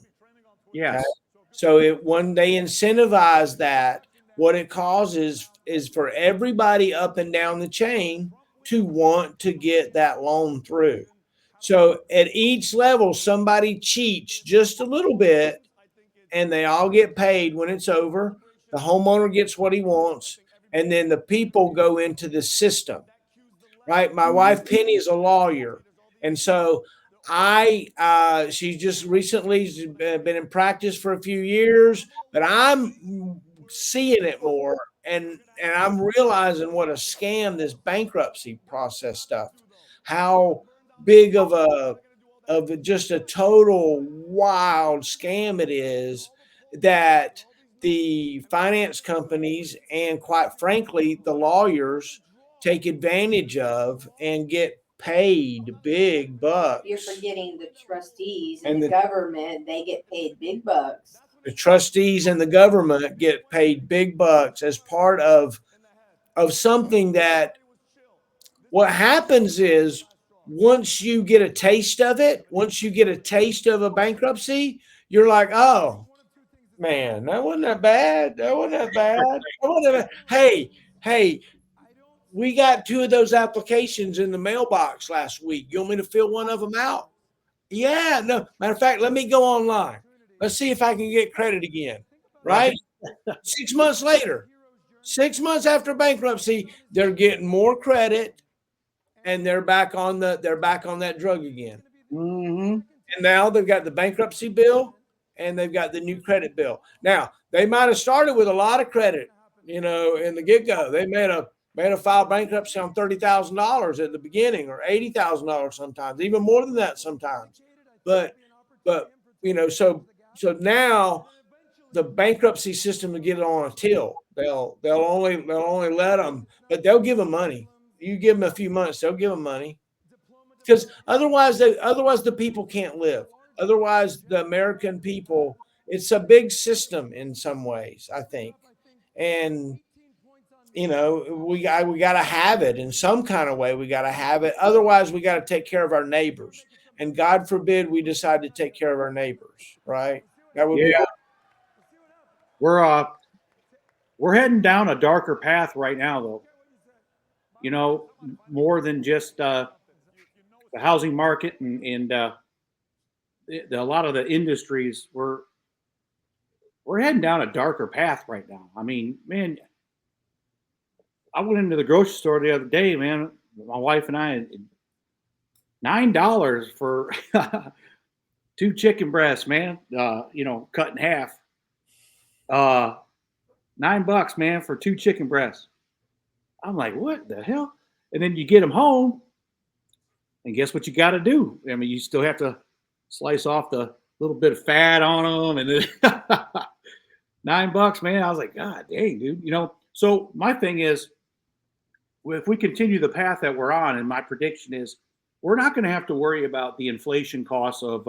Yes. Okay. So when they incentivize that, what it causes is for everybody up and down the chain to want to get that loan through. So at each level, somebody cheats just a little bit, and they all get paid when it's over. The homeowner gets what he wants, and then the people go into the system, right? My wife Penny is a lawyer, and so she just recently been in practice for a few years, but I'm seeing it more, and I'm realizing what a scam this bankruptcy process stuff, how big just a total wild scam it is that the finance companies and quite frankly the lawyers take advantage of and get paid big bucks. You're forgetting the trustees and And the the- government, they get paid big bucks. The trustees and the government get paid big bucks as part of something that what happens is once you get a taste of it, once you get a taste of a bankruptcy, you're like, oh man, that wasn't that bad. That wasn't that bad. That wasn't that bad. Hey, we got 2 of those applications in the mailbox last week. You want me to fill one of them out? Yeah, no. Matter of fact, let me go online. Let's see if I can get credit again. Right? 6 months later, 6 months after bankruptcy, they're getting more credit and they're back on that drug again. Mm-hmm. And now they've got the bankruptcy bill and they've got the new credit bill. Now, they might have started with a lot of credit, in the get-go. They may have filed bankruptcy on $30,000 at the beginning or $80,000 sometimes, even more than that sometimes. But so now the bankruptcy system will get it on a till. They'll only let them, but they'll give them money. You give them a few months, they'll give them money. Because otherwise the people can't live. Otherwise, the American people, it's a big system in some ways, I think. And we got to have it in some kind of way. We got to have it. Otherwise, we got to take care of our neighbors. And God forbid we decide to take care of our neighbors, right? That would be We're heading down a darker path right now, though. More than just the housing market and a lot of the industries. We're heading down a darker path right now. I mean, man, I went into the grocery store the other day, man. My wife and I, $9 for 2 chicken breasts, man. Cut in half. $9, man, for 2 chicken breasts. I'm like, what the hell? And then you get them home, and guess what you got to do? I mean, you still have to slice off the little bit of fat on them, and then $9, man. I was like, God dang, dude. So my thing is, if we continue the path that we're on, and my prediction is, we're not going to have to worry about the inflation costs of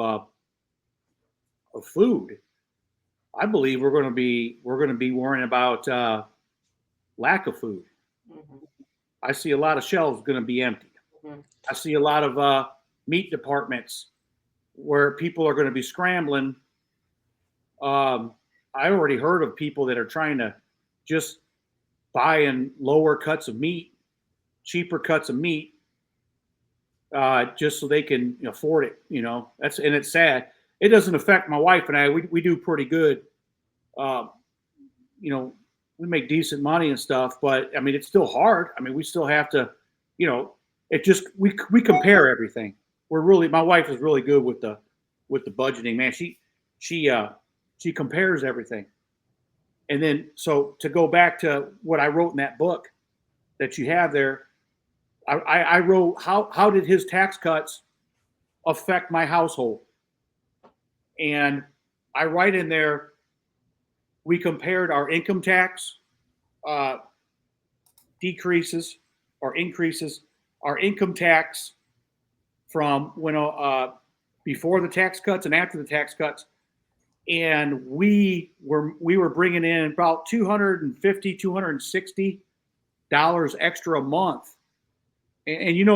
food. I believe we're going to be worrying about lack of food. Mm-hmm. I see a lot of shelves going to be empty. Mm-hmm. I see a lot of meat departments where people are going to be scrambling. I already heard of people that are trying to just buy in lower cuts of meat, cheaper cuts of meat, just so they can afford it. And it's sad. It doesn't affect my wife and I. We do pretty good. We make decent money and stuff, but I mean, it's still hard. I mean, we still have to, it just, we compare everything. My wife is really good with the budgeting, man. She compares everything. And then, so to go back to what I wrote in that book that you have there, I wrote, how did his tax cuts affect my household? And I write in there, we compared our income tax decreases or increases, our income tax from when before the tax cuts and after the tax cuts, and we were bringing in about $250, $260 extra a month, and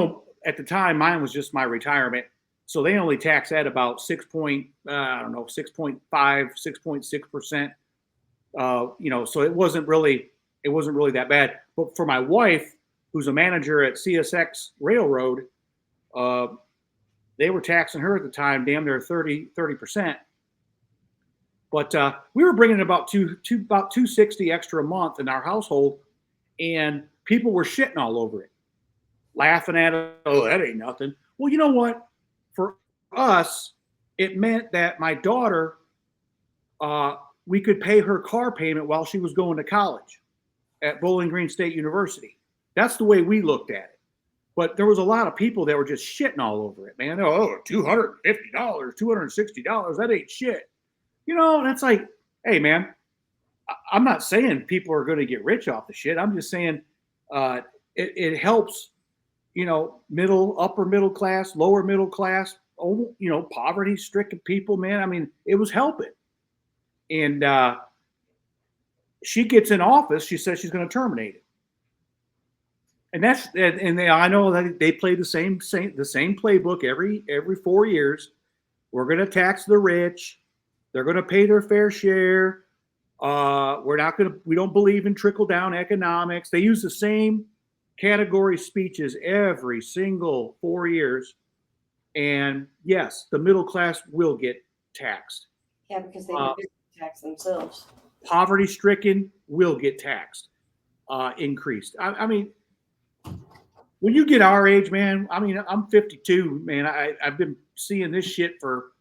at the time mine was just my retirement. So they only tax at about 6.5, 6.6%. So it wasn't really that bad. But for my wife, who's a manager at CSX Railroad, they were taxing her at the time damn near 30%. But we were bringing about $260 extra a month in our household, and people were shitting all over it, laughing at it. Oh, that ain't nothing. Well, you know what? For us, it meant that my daughter we could pay her car payment while she was going to college at Bowling Green State University. That's the way we looked at it. But there was a lot of people that were just shitting all over it, man. Oh, $250, $260, that ain't shit. You know, and it's like, hey, man, I'm not saying people are going to get rich off the shit. I'm just saying it helps, you know, upper middle class, lower middle class, poverty-stricken people, man. I mean, it was helping. And she gets in office, she says she's going to terminate it. And I know that they play the same playbook every 4 years. We're going to tax the rich. They're going to pay their fair share. We don't believe in trickle down economics. They use the same category speeches every single 4 years. And yes, the middle class will get taxed. Yeah, because they do tax themselves. Poverty stricken will get taxed, increased. I mean, when you get our age, man, I mean, I'm 52, man. I've been seeing this shit for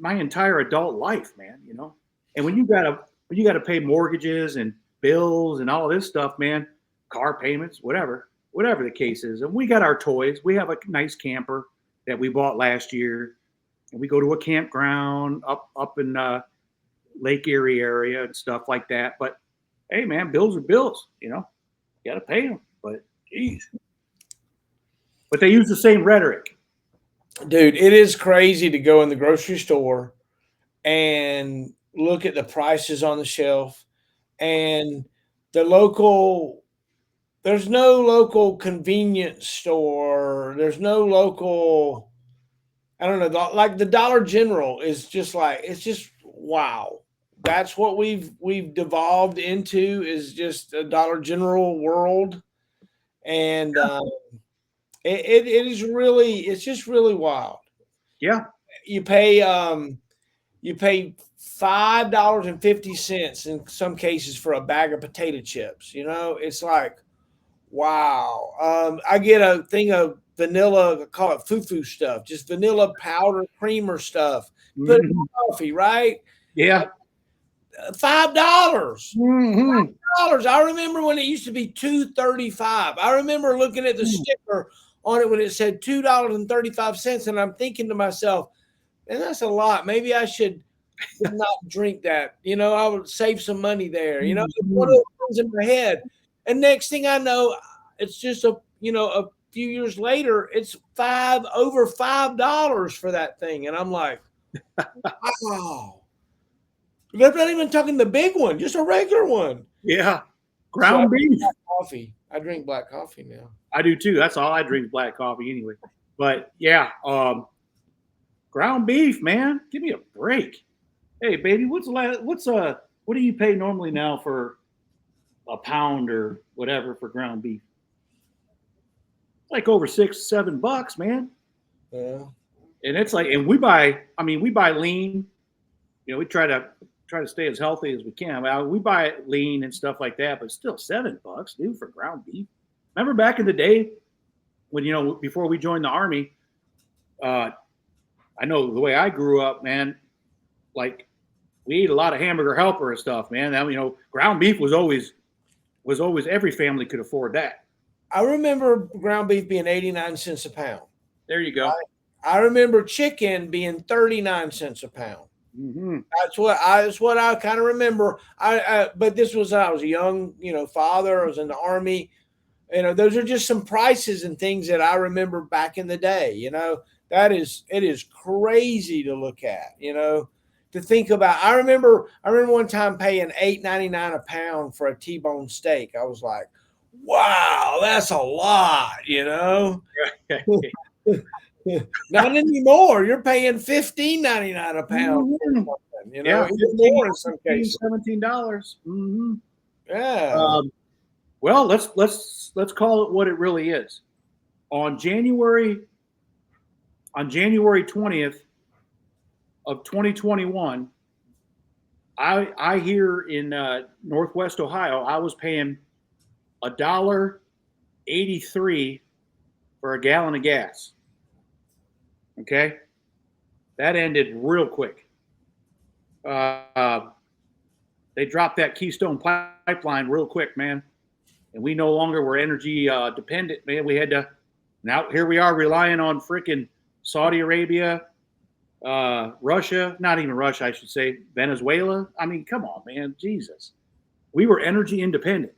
my entire adult life, man, you know? And when you gotta pay mortgages and bills and all this stuff, man, car payments, whatever the case is. And we got our toys. We have a nice camper that we bought last year. And we go to a campground up in Lake Erie area and stuff like that. But hey, man, bills are bills, you know? You gotta pay them. But geez. But they use the same rhetoric. Dude, it is crazy to go in the grocery store and look at the prices on the shelf and there's no local convenience store. There's no local, I don't know, like the Dollar General is just like, it's just, wow. That's what we've devolved into, is just a Dollar General world. And, it is really, it's just really wild. Yeah. You pay $5.50 in some cases for a bag of potato chips. You know, it's like, wow. I get a thing of vanilla, I call it foo-foo stuff, just vanilla powder creamer stuff. Put it in coffee, right? Yeah. $5. Mm-hmm. $5. I remember when it used to be $2.35. I remember looking at the sticker on it when it said $2.35, and I'm thinking to myself, and that's a lot. Maybe I should not drink that. You know, I would save some money there. You know, it's one of those things in my head. And next thing I know, it's just a few years later, it's over $5 for that thing, and I'm like, wow. They're not even talking the big one, just a regular one. Yeah. Ground beef. Coffee. I drink black coffee now. I do too. That's all I drink, black coffee anyway. But yeah, ground beef, man. Give me a break. Hey, baby, what do you pay normally now for a pound or whatever for ground beef? Like over $6-7, man. Yeah. And it's like, and we buy lean. You know, we try to stay as healthy as we can. We buy it lean and stuff like that, but still $7, dude, for ground beef. Remember back in the day when, you know, before we joined the Army, I know the way I grew up, man, like we ate a lot of Hamburger Helper and stuff, man. That, you know, ground beef was always every family could afford that. I remember ground beef being 89 cents a pound. There you go. I remember chicken being 39 cents a pound. Mm-hmm. That's what I kind of remember. But this was, I was a young, father. I was in the Army. Those are just some prices and things that I remember back in the day. It is crazy to look at. To think about. I remember one time paying $8.99 a pound for a T-bone steak. I was like, wow, that's a lot. Not anymore. You're paying $15.99 a pound. Mm-hmm. Yeah, more in some cases. $17. Mm-hmm. Yeah. Well, let's call it what it really is. On January 20th of 2021, I here in Northwest Ohio, I was paying $1.83 for a gallon of gas. Okay, that ended real quick. They dropped that Keystone pipeline real quick, man. And we no longer were energy dependent, man. We had to, now here we are relying on freaking Saudi Arabia, Russia, not even Russia, I should say, Venezuela. I mean, come on, man, Jesus. We were energy independent.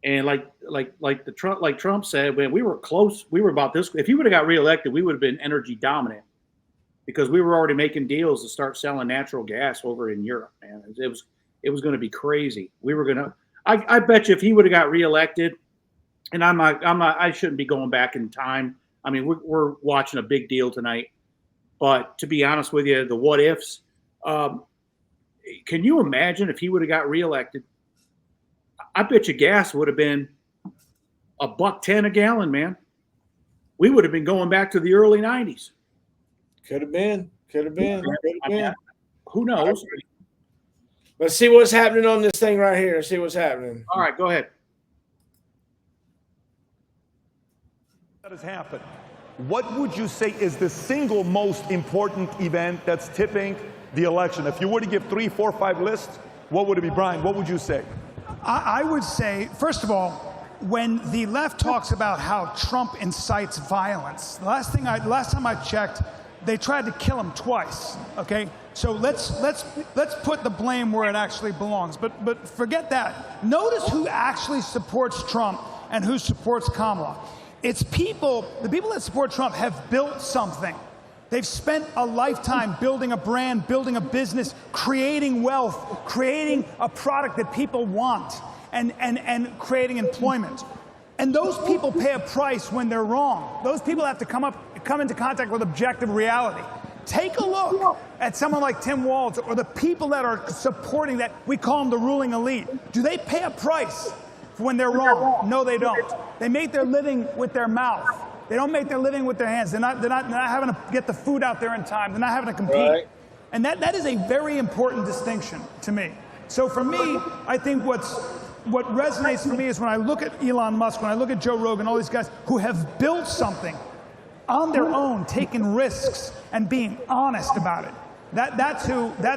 And like Trump said, man, we were close. We were about this. If he would have got reelected, we would have been energy dominant because we were already making deals to start selling natural gas over in Europe, man. It was going to be crazy. We were going to, I bet you if he would have got reelected, and I shouldn't be going back in time. I mean, we're watching a big deal tonight, but to be honest with you, the what ifs, can you imagine if he would have got reelected? I bet you gas would have been $1.10 a gallon, man. We would have been going back to the early 90s. Could have been. Who knows? Let's see what's happening on this thing right here. See what's happening. All right, go ahead. That has happened. What would you say is the single most important event that's tipping the election? If you were to give 3, 4, 5 lists, what would it be, Brian? What would you say? I would say, first of all, when the left talks about how Trump incites violence, the last time I checked, they tried to kill him twice. Okay, so let's put the blame where it actually belongs. But forget that. Notice who actually supports Trump and who supports Kamala. It's people. The people that support Trump have built something. They've spent a lifetime building a brand, building a business, creating wealth, creating a product that people want, and creating employment. And those people pay a price when they're wrong. Those people have to come into contact with objective reality. Take a look at someone like Tim Walz or the people that are supporting that. We call them the ruling elite. Do they pay a price when they're wrong? No, they don't. They make their living with their mouth. They don't make their living with their hands. They're not having to get the food out there in time. They're not having to compete. Right. And that is a very important distinction to me. So for me, I think what resonates for me is when I look at Elon Musk, when I look at Joe Rogan, all these guys who have built something on their own, taking risks and being honest about it. That's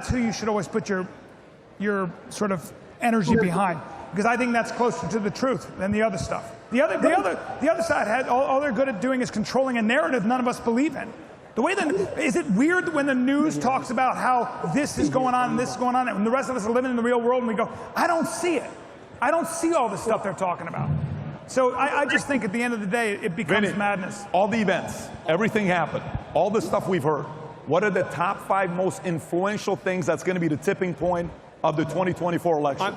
who you should always put your sort of energy behind, because I think that's closer to the truth than the other stuff. The other side had all they're good at doing is controlling a narrative none of us believe in. Is it weird when the news talks about how this is going on and this is going on, and the rest of us are living in the real world and we go, I don't see it. I don't see all the stuff they're talking about. So I just think at the end of the day, it becomes madness. All the events, everything happened, all the stuff we've heard. What are the top 5 most influential things that's going to be the tipping point of the 2024 election?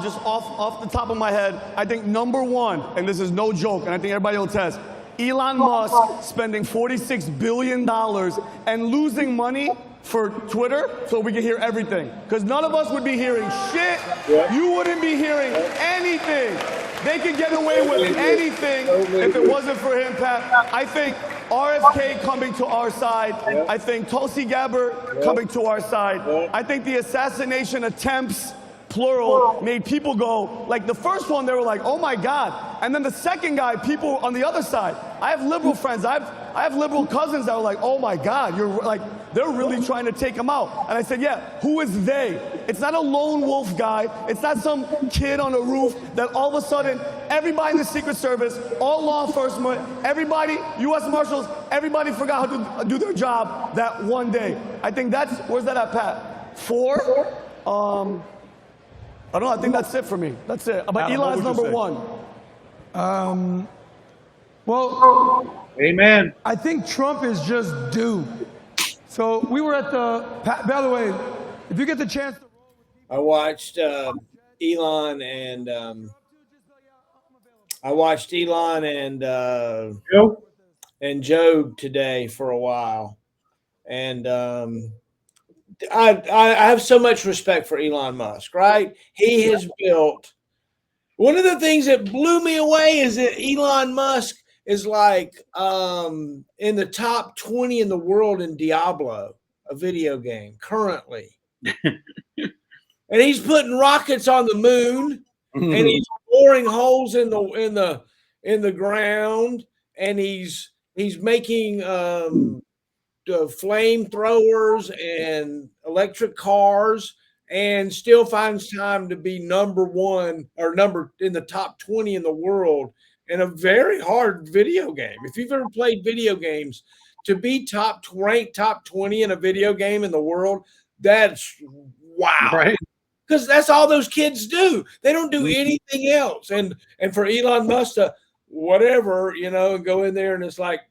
Just off the top of my head, I think number 1, and this is no joke, and I think everybody will test, Elon Musk spending $46 billion and losing money for Twitter so we can hear everything. Because none of us would be hearing shit. Yeah. You wouldn't be hearing anything. They could get away with anything if it wasn't for him, Pat. I think RFK coming to our side. Yeah. I think Tulsi Gabbard coming to our side. Yeah. I think the assassination attempts, plural, made people go, like the first one, they were like, oh my God. And then the second guy, people on the other side. I have liberal friends. I have liberal cousins that were like, oh my God, you're like, they're really trying to take him out. And I said, yeah, who is they? It's not a lone wolf guy. It's not some kid on a roof that all of a sudden, everybody in the Secret Service, all law enforcement, everybody, U.S. Marshals, everybody forgot how to do their job that one day. I think where's that at, Pat? 4? I don't know, I think that's it for me. That's it. But Adam, Eli's number 1. Well, amen. I think Trump is just due. So we were at by the way, if you get the chance to I watched Elon and Joe today for a while. And I have so much respect for Elon Musk, right? He has built, one of the things that blew me away is that Elon Musk is like in the top 20 in the world in Diablo, a video game currently. And he's putting rockets on the moon, and he's boring holes in the ground, and he's making flamethrowers and electric cars, and still finds time to be number one or number in the top 20 in the world in a very hard video game. If you've ever played video games, to be ranked top 20 in a video game in the world, that's wow. Right. Because that's all those kids do. They don't do anything else. And for Elon Musk to whatever, go in there and it's like,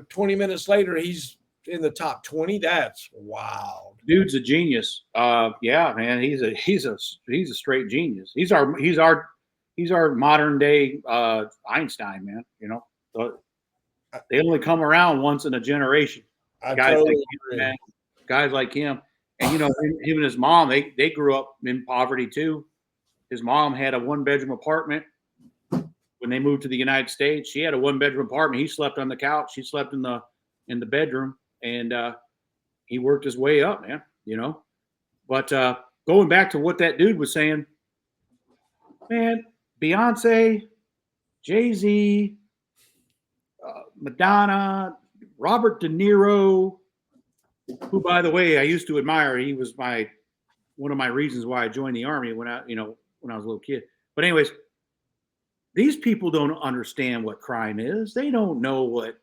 20 minutes later, he's in the top 20. That's wild. Dude's a genius. Yeah, man, he's a straight genius. He's our modern day Einstein, man. They only come around once in a generation. Guys like him. And him and his mom, they grew up in poverty too. His mom had a 1-bedroom apartment. When they moved to the United States, she had a 1-bedroom apartment. He slept on the couch. She slept in the bedroom, and he worked his way up, man. But going back to what that dude was saying, man, Beyonce, Jay-Z, Madonna, Robert De Niro, who, by the way, I used to admire. He was one of my reasons why I joined the Army when I was a little kid. But anyways, these people don't understand what crime is. They don't know what.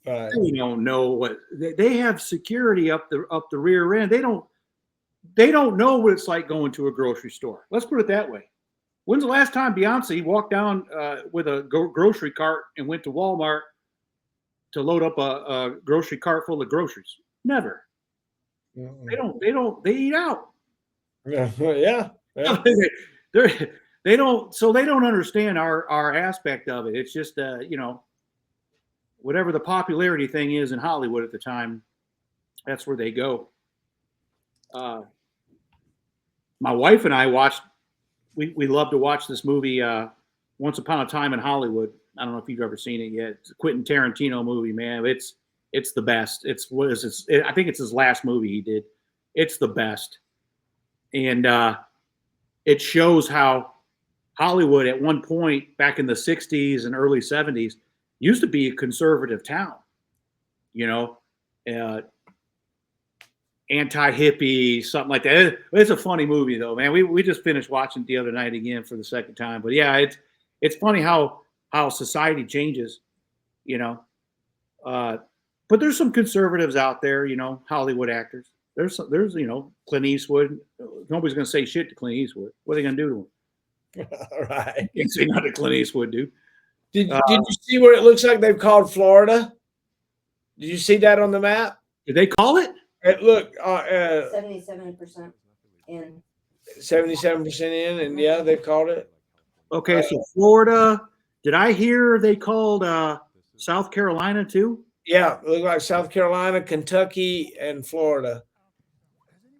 They don't know what. They have security up the rear end. They don't know what it's like going to a grocery store. Let's put it that way. When's the last time Beyonce walked down with a grocery cart and went to Walmart to load up a grocery cart full of groceries? Never. They eat out. Yeah. They don't understand our aspect of it. It's just whatever the popularity thing is in Hollywood at the time, that's where they go. My wife and I we love to watch this movie, Once Upon a Time in Hollywood. I don't know if you've ever seen it yet. It's a Quentin Tarantino movie, man. It's the best. I think it's his last movie he did. It's the best. And it shows how Hollywood at one point back in the 60s and early 70s used to be a conservative town, anti-hippie, something like that. It's a funny movie though, man. We just finished watching it the other night again for the second time. But yeah, it's funny how society changes, but there's some conservatives out there, Hollywood actors. There's Clint Eastwood. Nobody's going to say shit to Clint Eastwood. What are they going to do to him? All right. You can't say nothing to Clint Eastwood, dude. Did you see where it looks like they've called Florida? Did you see that on the map? Did they call it? Look, 77% in. 77% in, and yeah, they've called it. Okay, so Florida. Did I hear they called South Carolina too? Yeah, it looks like South Carolina, Kentucky, and Florida.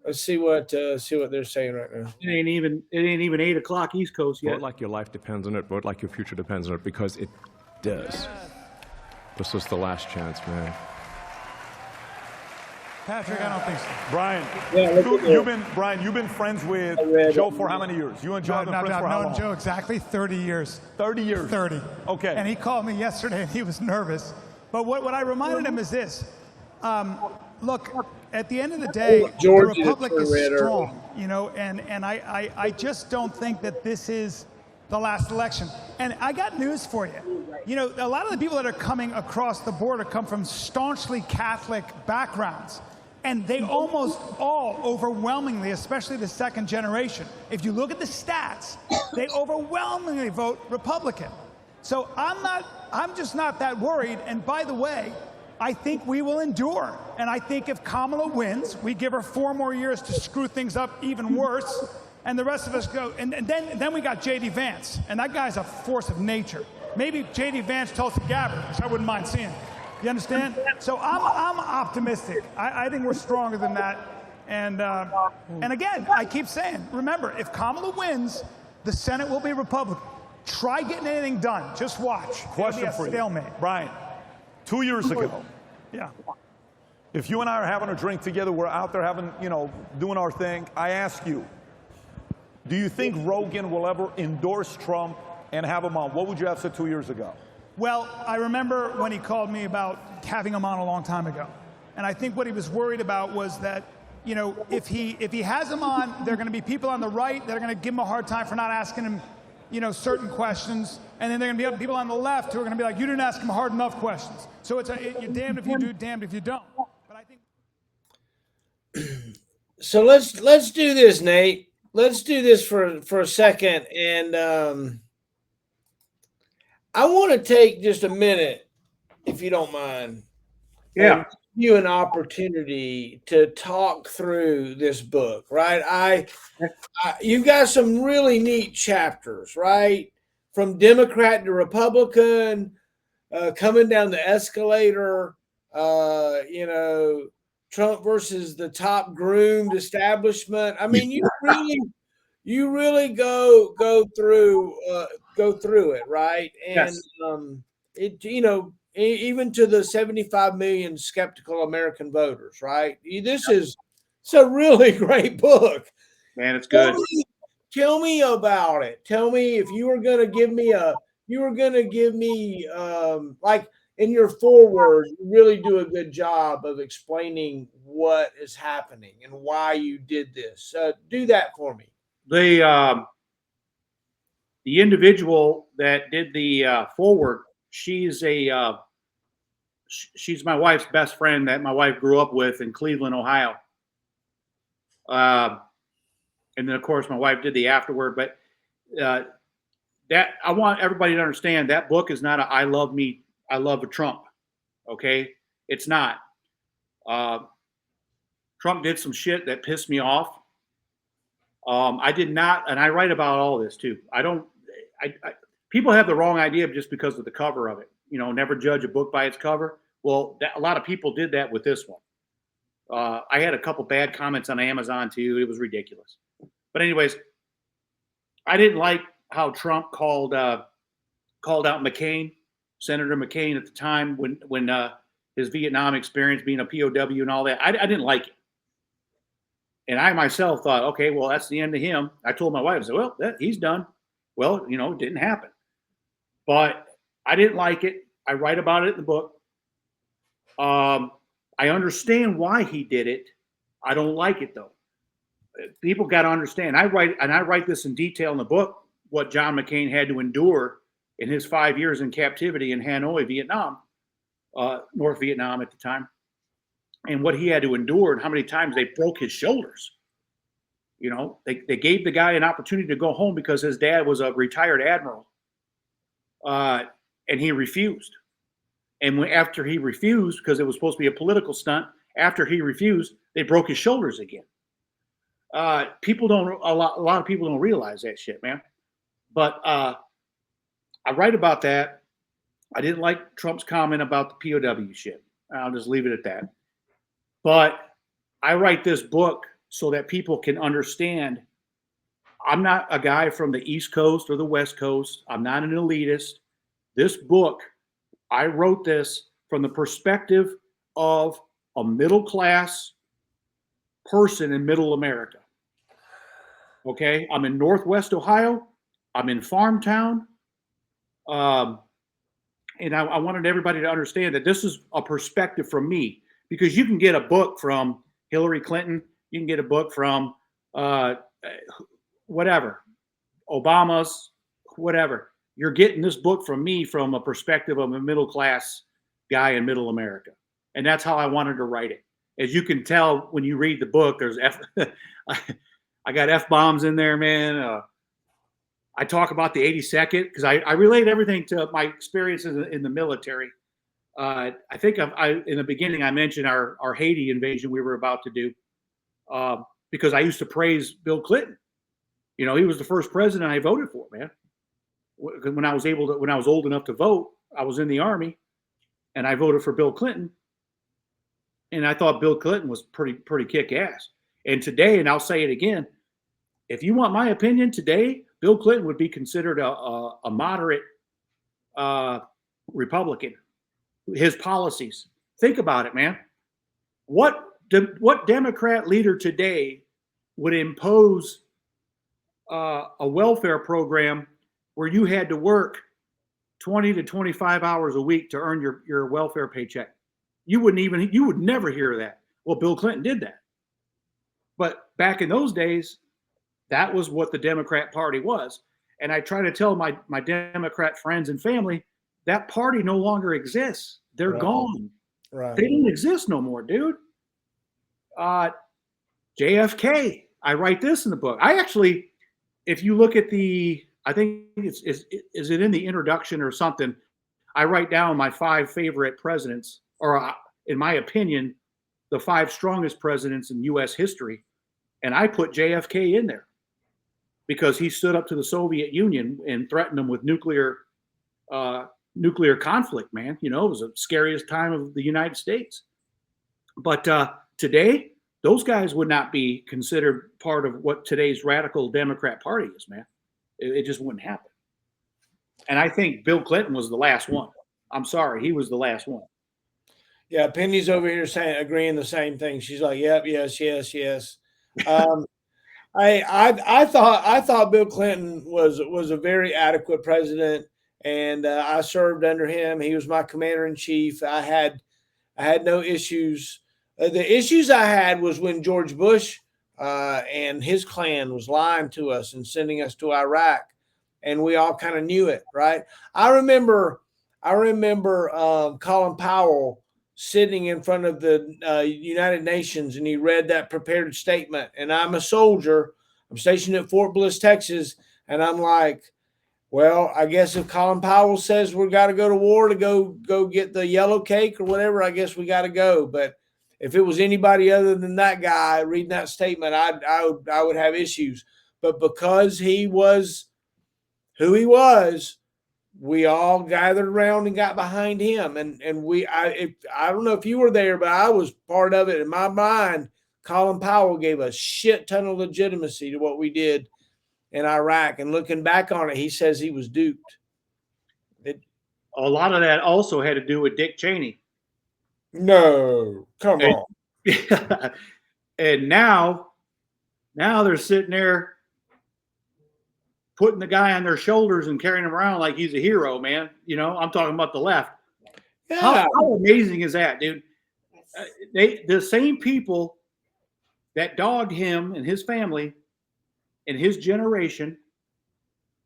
Let's see what they're saying right now. It ain't even 8:00 East Coast yet. Vote like your life depends on it. Vote like your future depends on it, because it does. This was the last chance, man. Patrick, I don't think so. Brian, you've been friends with Joe for how many years? You and Joe have been friends for how long? I've known Joe exactly 30 years. 30 years. 30. Okay. And he called me yesterday and he was nervous. But what I reminded him is this. Look, at the end of the day, the Republic is strong, and I just don't think that this is the last election. And I got news for you. A lot of the people that are coming across the border come from staunchly Catholic backgrounds. And they almost all overwhelmingly, especially the second generation, if you look at the stats, they overwhelmingly vote Republican. So I'm just not that worried. And by the way, I think we will endure. And I think if Kamala wins, we give her 4 more years to screw things up even worse. And the rest of us go. And then we got J.D. Vance. And that guy's a force of nature. Maybe J.D. Vance Tulsi Gabbard, which I wouldn't mind seeing. You understand? So I'm optimistic. I think we're stronger than that. And again, I keep saying, remember, if Kamala wins, the Senate will be Republican. Try getting anything done. Just watch. Question for you, Brian. 2 years ago, yeah. If you and I are having a drink together, we're out there having, doing our thing. I ask you, do you think Rogan will ever endorse Trump and have him on? What would you have said 2 years ago? Well, I remember when he called me about having him on a long time ago. And I think what he was worried about was that you know, if he has him on, there are going to be people on the right that are going to give him a hard time for not asking him, you know, certain questions, and then there are going to be people on the left who are going to be like, you didn't ask him hard enough questions. So you're damned if you do, damned if you don't. But I think. So let's do this, Nate. Let's do this for a second, and I want to take just a minute, if you don't mind. Yeah. And give you an opportunity to talk through this book, right? I you've got some really neat chapters, right? From Democrat to Republican, coming down the escalator, you know, Trump versus the top groomed establishment. I mean, you really go through it, right? And Yes. it, you know, even to the 75 million skeptical American voters, right? This is it's a really great book. Man, it's good. Tell me about it. Tell me if you were going to give me like in your foreword, you really do a good job of explaining what is happening and why you did this. Do that for me. The individual that did the forward, she's my wife's best friend that my wife grew up with in Cleveland, Ohio. And then of course my wife did the afterword, but that I want everybody to understand that book is not a I love Trump. Okay. It's not. Trump did some shit that pissed me off. I did not, and I write about all this too. People have the wrong idea just because of the cover of it. You know, never judge a book by its cover. Well, a lot of people did that with this one. I had a couple bad comments on Amazon too. It was ridiculous. But anyways, I didn't like how Trump called out McCain, Senator McCain at the time when his Vietnam experience, being a POW and all that. I didn't like it. And I myself thought, okay, well, that's the end of him. I told my wife, I said, well, he's done. Well, you know, it didn't happen. But I didn't like it. I write about it in the book. I understand why he did it. I don't like it, though. People got to understand. I write this in detail in the book, what John McCain had to endure in his 5 years in captivity in Hanoi, Vietnam, North Vietnam at the time, and what he had to endure and how many times they broke his shoulders. You know, they gave the guy an opportunity to go home because his dad was a retired admiral, and he refused. And after he refused, because it was supposed to be a political stunt, after he refused, they broke his shoulders again. A lot of people don't realize that shit, man. But I write about that. I didn't like Trump's comment about the POW shit. I'll just leave it at that. But I write this book so that people can understand. I'm not a guy from the East Coast or the West Coast. I'm not an elitist. This book, I wrote this from the perspective of a middle class person in middle America. Okay, I'm in Northwest Ohio. I'm in farm town. And I wanted everybody to understand that this is a perspective from me, because you can get a book from Hillary Clinton. You can get a book from whatever, Obama's, whatever. You're getting this book from me from a perspective of a middle class guy in middle America. And that's how I wanted to write it. As you can tell when you read the book, there's I got F-bombs in there, man. I talk about the 82nd because I relate everything to my experiences in the military. I think in the beginning I mentioned our Haiti invasion we were about to do, because I used to praise Bill Clinton. You know, he was the first president I voted for, man. When I was old enough to vote, I was in the Army, and I voted for Bill Clinton. And I thought Bill Clinton was pretty kick ass. And today, and I'll say it again, if you want my opinion today, Bill Clinton would be considered a moderate Republican. His policies. Think about it, man. What Democrat leader today would impose a welfare program where you had to work 20 to 25 hours a week to earn your welfare paycheck? You would never hear of that. Well, Bill Clinton did that. But back in those days, that was what the Democrat Party was. And I try to tell my Democrat friends and family that party no longer exists. They're Right. gone. Right. They don't exist no more, dude. JFK. I write this in the book. I actually, if you look at I think is it in the introduction or something? I write down my 5 favorite presidents, or in my opinion, the 5 strongest presidents in U.S. history, and I put JFK in there because he stood up to the Soviet Union and threatened them with nuclear conflict. Man, it was the scariest time of the United States. But today, those guys would not be considered part of what today's radical Democrat Party is, man. It just wouldn't happen. And I think Bill Clinton was the last one. I'm sorry, he was the last one. Yeah, Penny's over here agreeing the same thing. She's like, "Yep, yes." I thought Bill Clinton was a very adequate president, and I served under him. He was my commander in chief. I had no issues. The issues I had was when George Bush and his clan was lying to us and sending us to Iraq, and we all kind of knew it, right? I remember Colin Powell sitting in front of the United Nations, and he read that prepared statement. And I'm a soldier. I'm stationed at Fort Bliss, Texas, and I'm like, well, I guess if Colin Powell says we got to go to war to go get the yellow cake or whatever, I guess we got to go. But if it was anybody other than that guy reading that statement, I would have issues. But because he was who he was, we all gathered around and got behind him. And I don't know if you were there, but I was part of it. In my mind, Colin Powell gave a shit ton of legitimacy to what we did in Iraq. And looking back on it, he says he was duped. A lot of that also had to do with Dick Cheney. No, come on. And now they're sitting there putting the guy on their shoulders and carrying him around like he's a hero, man. I'm talking about the left. Yeah. How amazing is that, dude? The same people that dogged him and his family and his generation,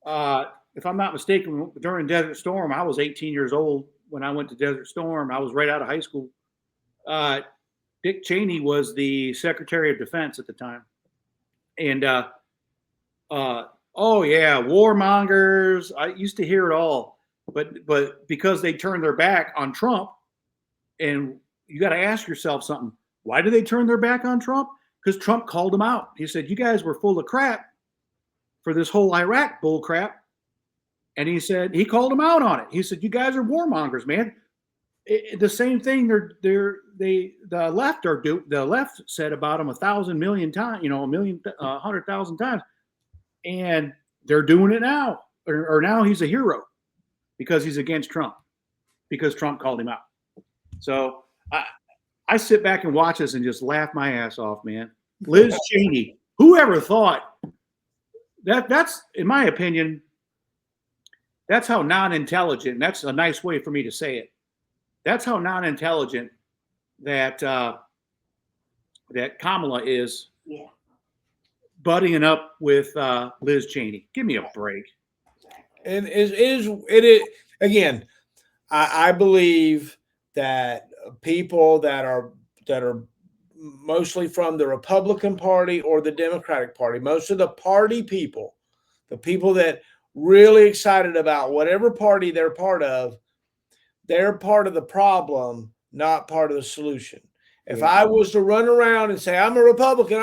if I'm not mistaken, during Desert Storm, I was 18 years old when I went to Desert Storm. I was right out of high school. Dick Cheney was the Secretary of Defense at the time. And, oh yeah, warmongers. I used to hear it all, but because they turned their back on Trump, and you got to ask yourself something. Why did they turn their back on Trump? Because Trump called them out. He said, you guys were full of crap for this whole Iraq bull crap. And he called them out on it. He said, you guys are warmongers, man. The same thing the left said about him 1,000 million times, 100,000 times. And they're doing it now, or now he's a hero because he's against Trump, because Trump called him out. So I sit back and watch this and just laugh my ass off, man. Liz Cheney, whoever thought that's, in my opinion, that's how non-intelligent, that's a nice way for me to say it. That's how non-intelligent that Kamala is. Yeah. Buddying up with Liz Cheney. Give me a break. And it is again, I believe that people that are mostly from the Republican Party or the Democratic Party, most of the party people, the people that really excited about whatever party they're part of the problem, not part of the solution. If I was to run around and say, I'm a Republican,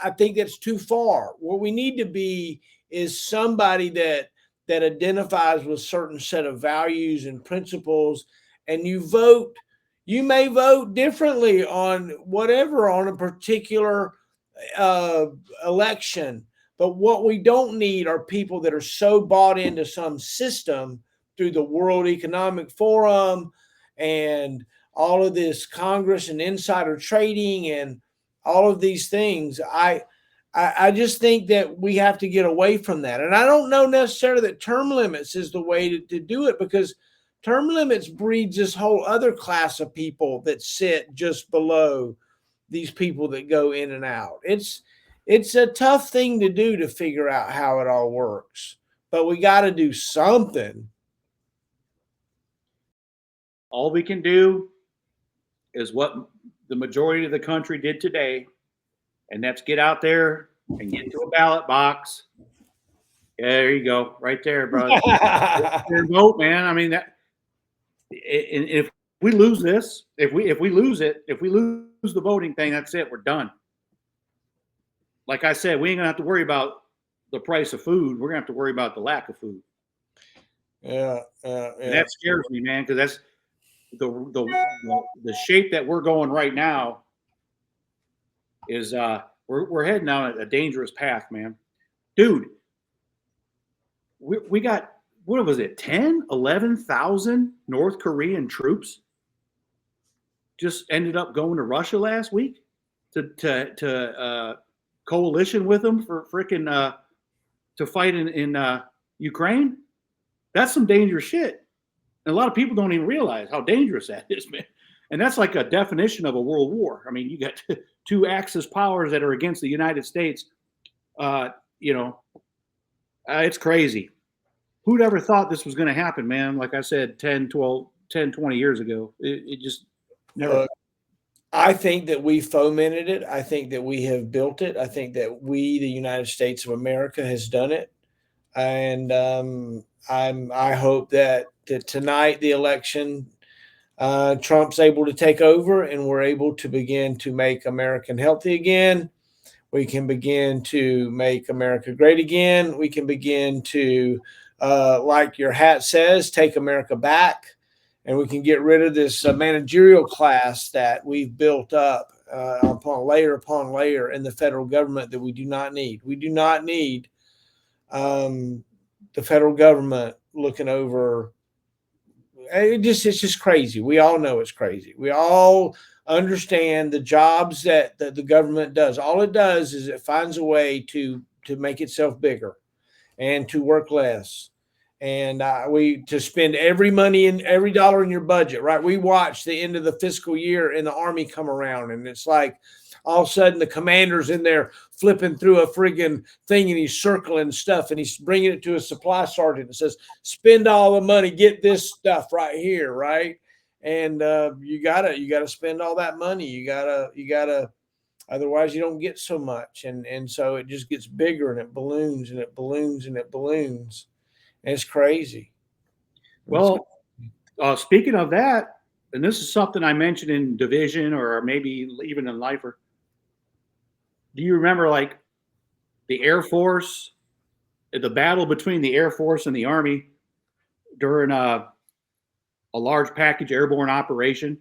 I think that's too far. What we need to be is somebody that identifies with certain set of values and principles, and you may vote differently on whatever, on a particular election. But what we don't need are people that are so bought into some system through the World Economic Forum and all of this Congress and insider trading and all of these things. I just think that we have to get away from that. And I don't know necessarily that term limits is the way to do it, because term limits breeds this whole other class of people that sit just below these people that go in and out. It's a tough thing to do to figure out how it all works, but we got to do something. All we can do is what the majority of the country did today, and that's get out there and get to a ballot box. Yeah, there you go, right there, bro. Vote, man. I mean, that. And if we lose this, if we lose it, if we lose the voting thing, that's it. We're done. Like I said, we ain't gonna have to worry about the price of food. We're gonna have to worry about the lack of food. Yeah. And that scares me, man, because that's the shape that we're going right now is we're heading down a dangerous path, man. Dude, we got, what was it, 10, 11,000 North Korean troops just ended up going to Russia last week to coalition with them for freaking to fight in Ukraine. That's some dangerous shit. And a lot of people don't even realize how dangerous that is, man. And that's like a definition of a world war. I mean, you got two Axis powers that are against the United States. It's crazy. Who'd ever thought this was going to happen, man? Like I said, 10, 20 years ago. It just never. I think that we fomented it. I think that we have built it. I think that we, the United States of America, has done it. And I hope that tonight, the election, Trump's able to take over and we're able to begin to make America healthy again. We can begin to make America great again. We can begin to, like your hat says, take America back. And we can get rid of this managerial class that we've built up upon layer in the federal government that we do not need. We do not need the federal government looking over. It's just crazy. We all know it's crazy. We all understand the jobs that the government does. All it does is it finds a way to make itself bigger and to work less. And we to spend every money and every dollar in your budget, right? We watch the end of the fiscal year and the Army come around, and it's like all of a sudden the commander's in there flipping through a friggin' thing and he's circling stuff and he's bringing it to a supply sergeant and says, spend all the money, get this stuff right here, right? And you gotta spend all that money. You gotta, otherwise you don't get so much. And so it just gets bigger and it balloons and it balloons and it balloons. It's crazy. Well, speaking of that, and this is something I mentioned in Division or maybe even in Lifer. Do you remember like the Air Force, the battle between the Air Force and the Army during a large package airborne operation?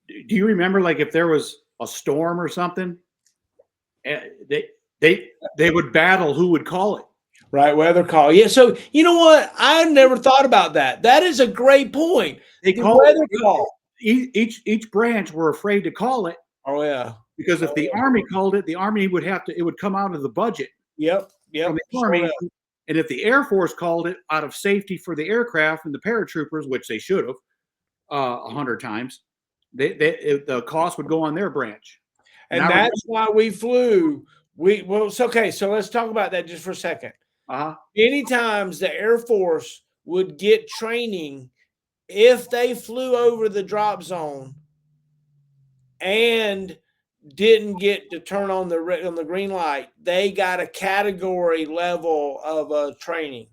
Do you remember like if there was a storm or something, they would battle who would call it? Right, weather call. Yeah, so you know what? I never thought about that. That is a great point. They call weather call. Each branch were afraid to call it. Oh yeah. Because if the Army called it, the Army would have to. It would come out of the budget. Yep. From the Army, and if the Air Force called it out of safety for the aircraft and the paratroopers, which they should have 100 times, the cost would go on their branch. And that's why we flew. Okay. So let's talk about that just for a second. Many times the Air Force would get training if they flew over the drop zone and didn't get to turn on the green light. They got a category level of training.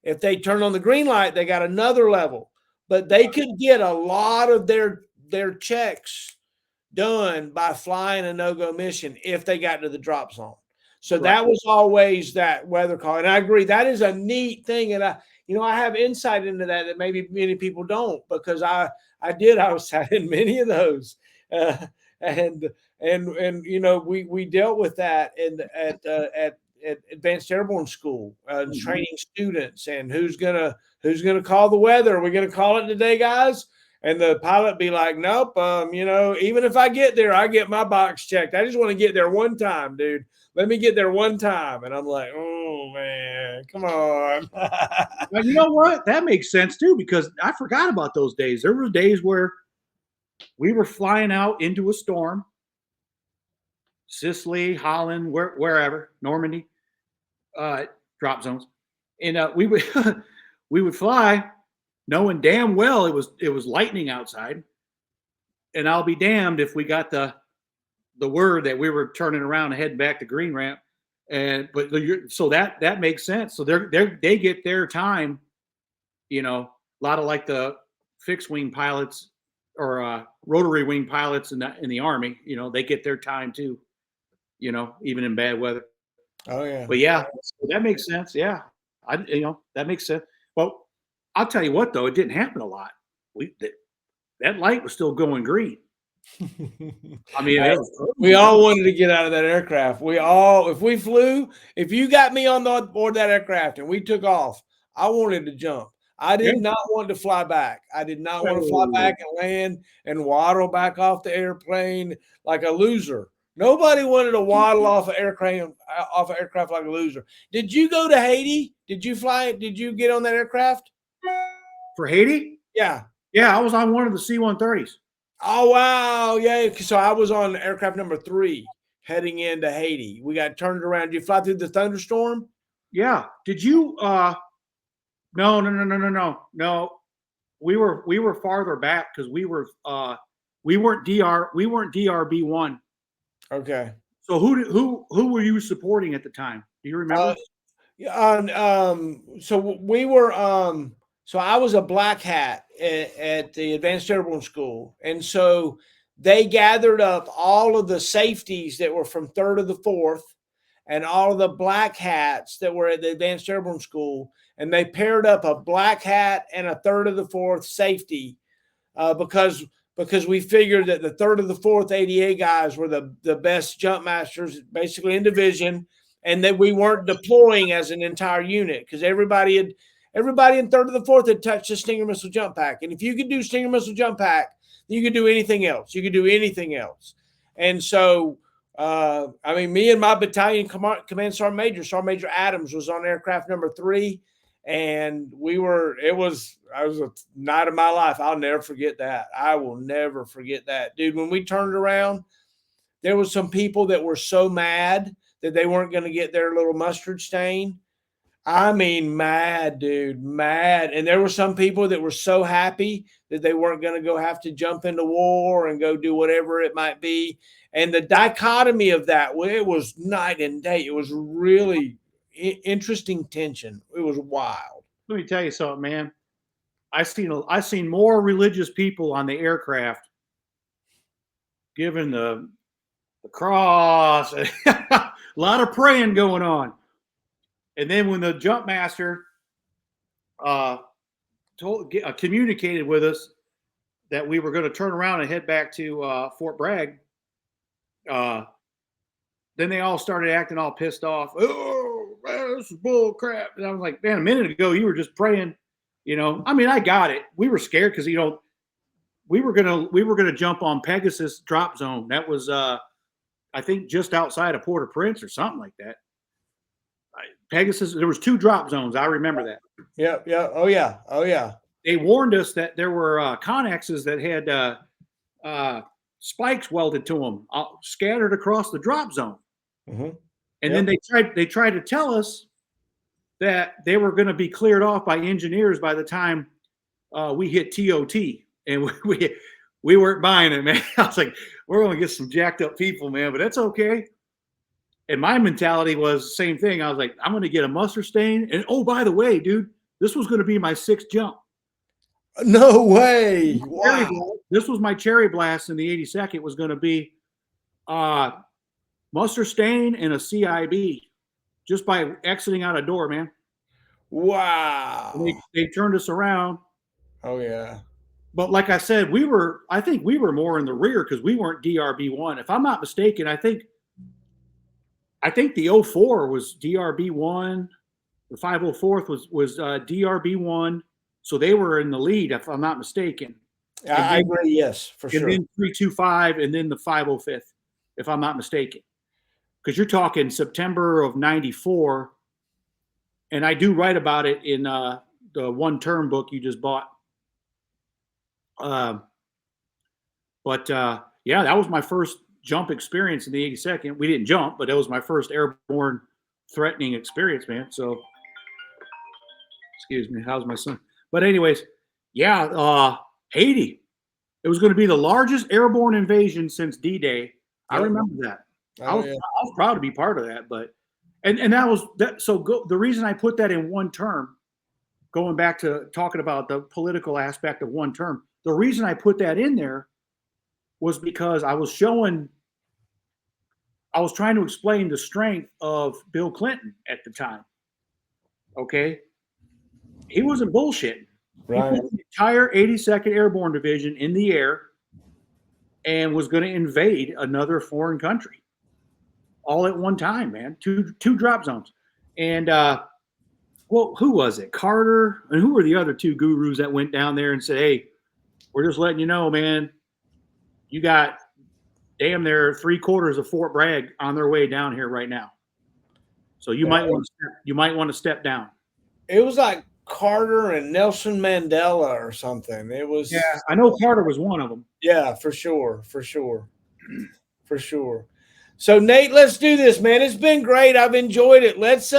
If they turn on the green light, they got another level. But they could get a lot of their checks done by flying a no-go mission if they got to the drop zone. So that was always that weather call. And I agree, that is a neat thing. And I have insight into that maybe many people don't, because I was sat in many of those. And we dealt with that at Advanced Airborne School, training students and who's gonna call the weather. Are we gonna call it today, guys? And the pilot be like, nope, even if I get there, I get my box checked. I just want to get there one time, dude. Let me get there one time. And I'm like, oh man, come on. Well, you know what? That makes sense too, because I forgot about those days. There were days where we were flying out into a storm Sicily, Holland, wherever, Normandy, drop zones, and we would we would fly, knowing damn well it was lightning outside, and I'll be damned if we got the word that we were turning around and heading back to Green Ramp, and so that makes sense. So they get their time, you know, a lot of like the fixed wing pilots or rotary wing pilots in the Army, you know, they get their time too, you know, even in bad weather. Oh yeah. But yeah, so that makes sense. Yeah, that makes sense. Well, I'll tell you what though, it didn't happen a lot. That light was still going green. I mean, we all wanted to get out of that aircraft. If we flew, if you got me on board that aircraft and we took off, I wanted to jump. I did not want to fly back. I did not want to fly back and land and waddle back off the airplane like a loser. Nobody wanted to waddle off an aircraft like a loser. Did you go to Haiti? Did you fly? Did you get on that aircraft? For Haiti? Yeah. Yeah, I was on one of the C-130s. Oh wow, yeah. So I was on aircraft number 3 heading into Haiti. We got turned around. Did you fly through the thunderstorm? Yeah. Did you no. We were farther back because we weren't DRB1. Okay. So who were you supporting at the time? Do you remember? So we were so I was a black hat at the Advanced Airborne School, and so they gathered up all of the safeties that were from 3rd to the 4th and all of the black hats that were at the Advanced Airborne School, and they paired up a black hat and a 3rd of the 4th safety because we figured that the 3rd of the 4th ADA guys were the best jump masters basically in division, and that we weren't deploying as an entire unit because everybody in 3rd of the 4th had touched the Stinger missile jump pack. And if you could do Stinger missile jump pack, you could do anything else. You could do anything else. And so, I mean, me and my battalion command Sergeant Major Adams was on aircraft number 3. And it was a night of my life. I'll never forget that. I will never forget that. Dude, when we turned around, there was some people that were so mad that they weren't going to get their little mustard stain. I mean, mad, dude, mad. And there were some people that were so happy that they weren't going to go have to jump into war and go do whatever it might be. And the dichotomy of that, it was night and day. It was really interesting tension. It was wild. Let me tell you something, man. I've seen more religious people on the aircraft giving the cross, a lot of praying going on. And then when the jump master communicated with us that we were going to turn around and head back to Fort Bragg, then they all started acting all pissed off. Oh, man, this is bull crap. And I was like, man, a minute ago you were just praying. You know, I mean, I got it. We were scared because we were gonna jump on Pegasus drop zone. That was I think just outside of Port-au-Prince or something like that. Pegasus, there was 2 drop zones. I remember that. Yeah. Oh yeah. They warned us that there were Connexes that had spikes welded to them, scattered across the drop zone. Mm-hmm. And then they tried to tell us that they were going to be cleared off by engineers by the time we hit TOT, and we weren't buying it, man. I was like, we're going to get some jacked up people, man, but that's okay. And my mentality was the same thing. I was like, I'm going to get a mustard stain. And oh, by the way, dude, this was going to be my 6th jump. No way. Wow. This was my cherry blast in the 82nd. It was going to be mustard stain and a CIB just by exiting out a door, man. Wow. They turned us around. Oh, yeah. But like I said, I think we were more in the rear because we weren't DRB1. If I'm not mistaken, I think the 04 was DRB1. The 504th was DRB1. So they were in the lead, if I'm not mistaken. I agree, yes, for sure. And then 325 and then the 505th, if I'm not mistaken. Because you're talking September of 94. And I do write about it in the one-term book you just bought. Yeah, that was my first jump experience in the 82nd. We didn't jump, but that was my first airborne threatening experience, man. So, excuse me, how's my son? But anyways, yeah, Haiti. It was going to be the largest airborne invasion since D-Day. I remember that. I was proud to be part of that, but and that was that. So the reason I put that in one term, going back to talking about the political aspect of one term, the reason I put that in there was because I was trying to explain the strength of Bill Clinton at the time. Okay, he wasn't bullshitting. Right. He put the entire 82nd Airborne Division in the air and was going to invade another foreign country all at one time, man. Two drop zones. And well, who was it? Carter, and who were the other two gurus that went down there and said, "Hey, we're just letting you know, man, you got damn near 3/4 of Fort Bragg on their way down here right now. So you might want to step down." It was like Carter and Nelson Mandela or something. It was. Yeah, I know Carter was one of them. Yeah, for sure. So Nate, let's do this, man. It's been great. I've enjoyed it. Let's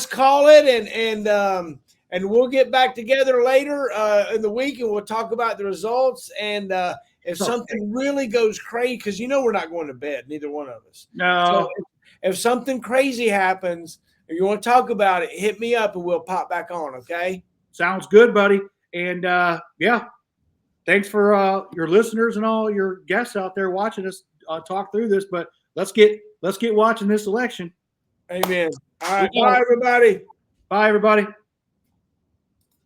call it and we'll get back together later in the week and we'll talk about the results. And if something really goes crazy, because we're not going to bed, neither one of us. No. So if something crazy happens, if you want to talk about it, hit me up and we'll pop back on. Okay. Sounds good, buddy. And yeah, thanks for your listeners and all your guests out there watching us talk through this. But let's get watching this election. Amen. All right. Bye, everybody. Bye, everybody.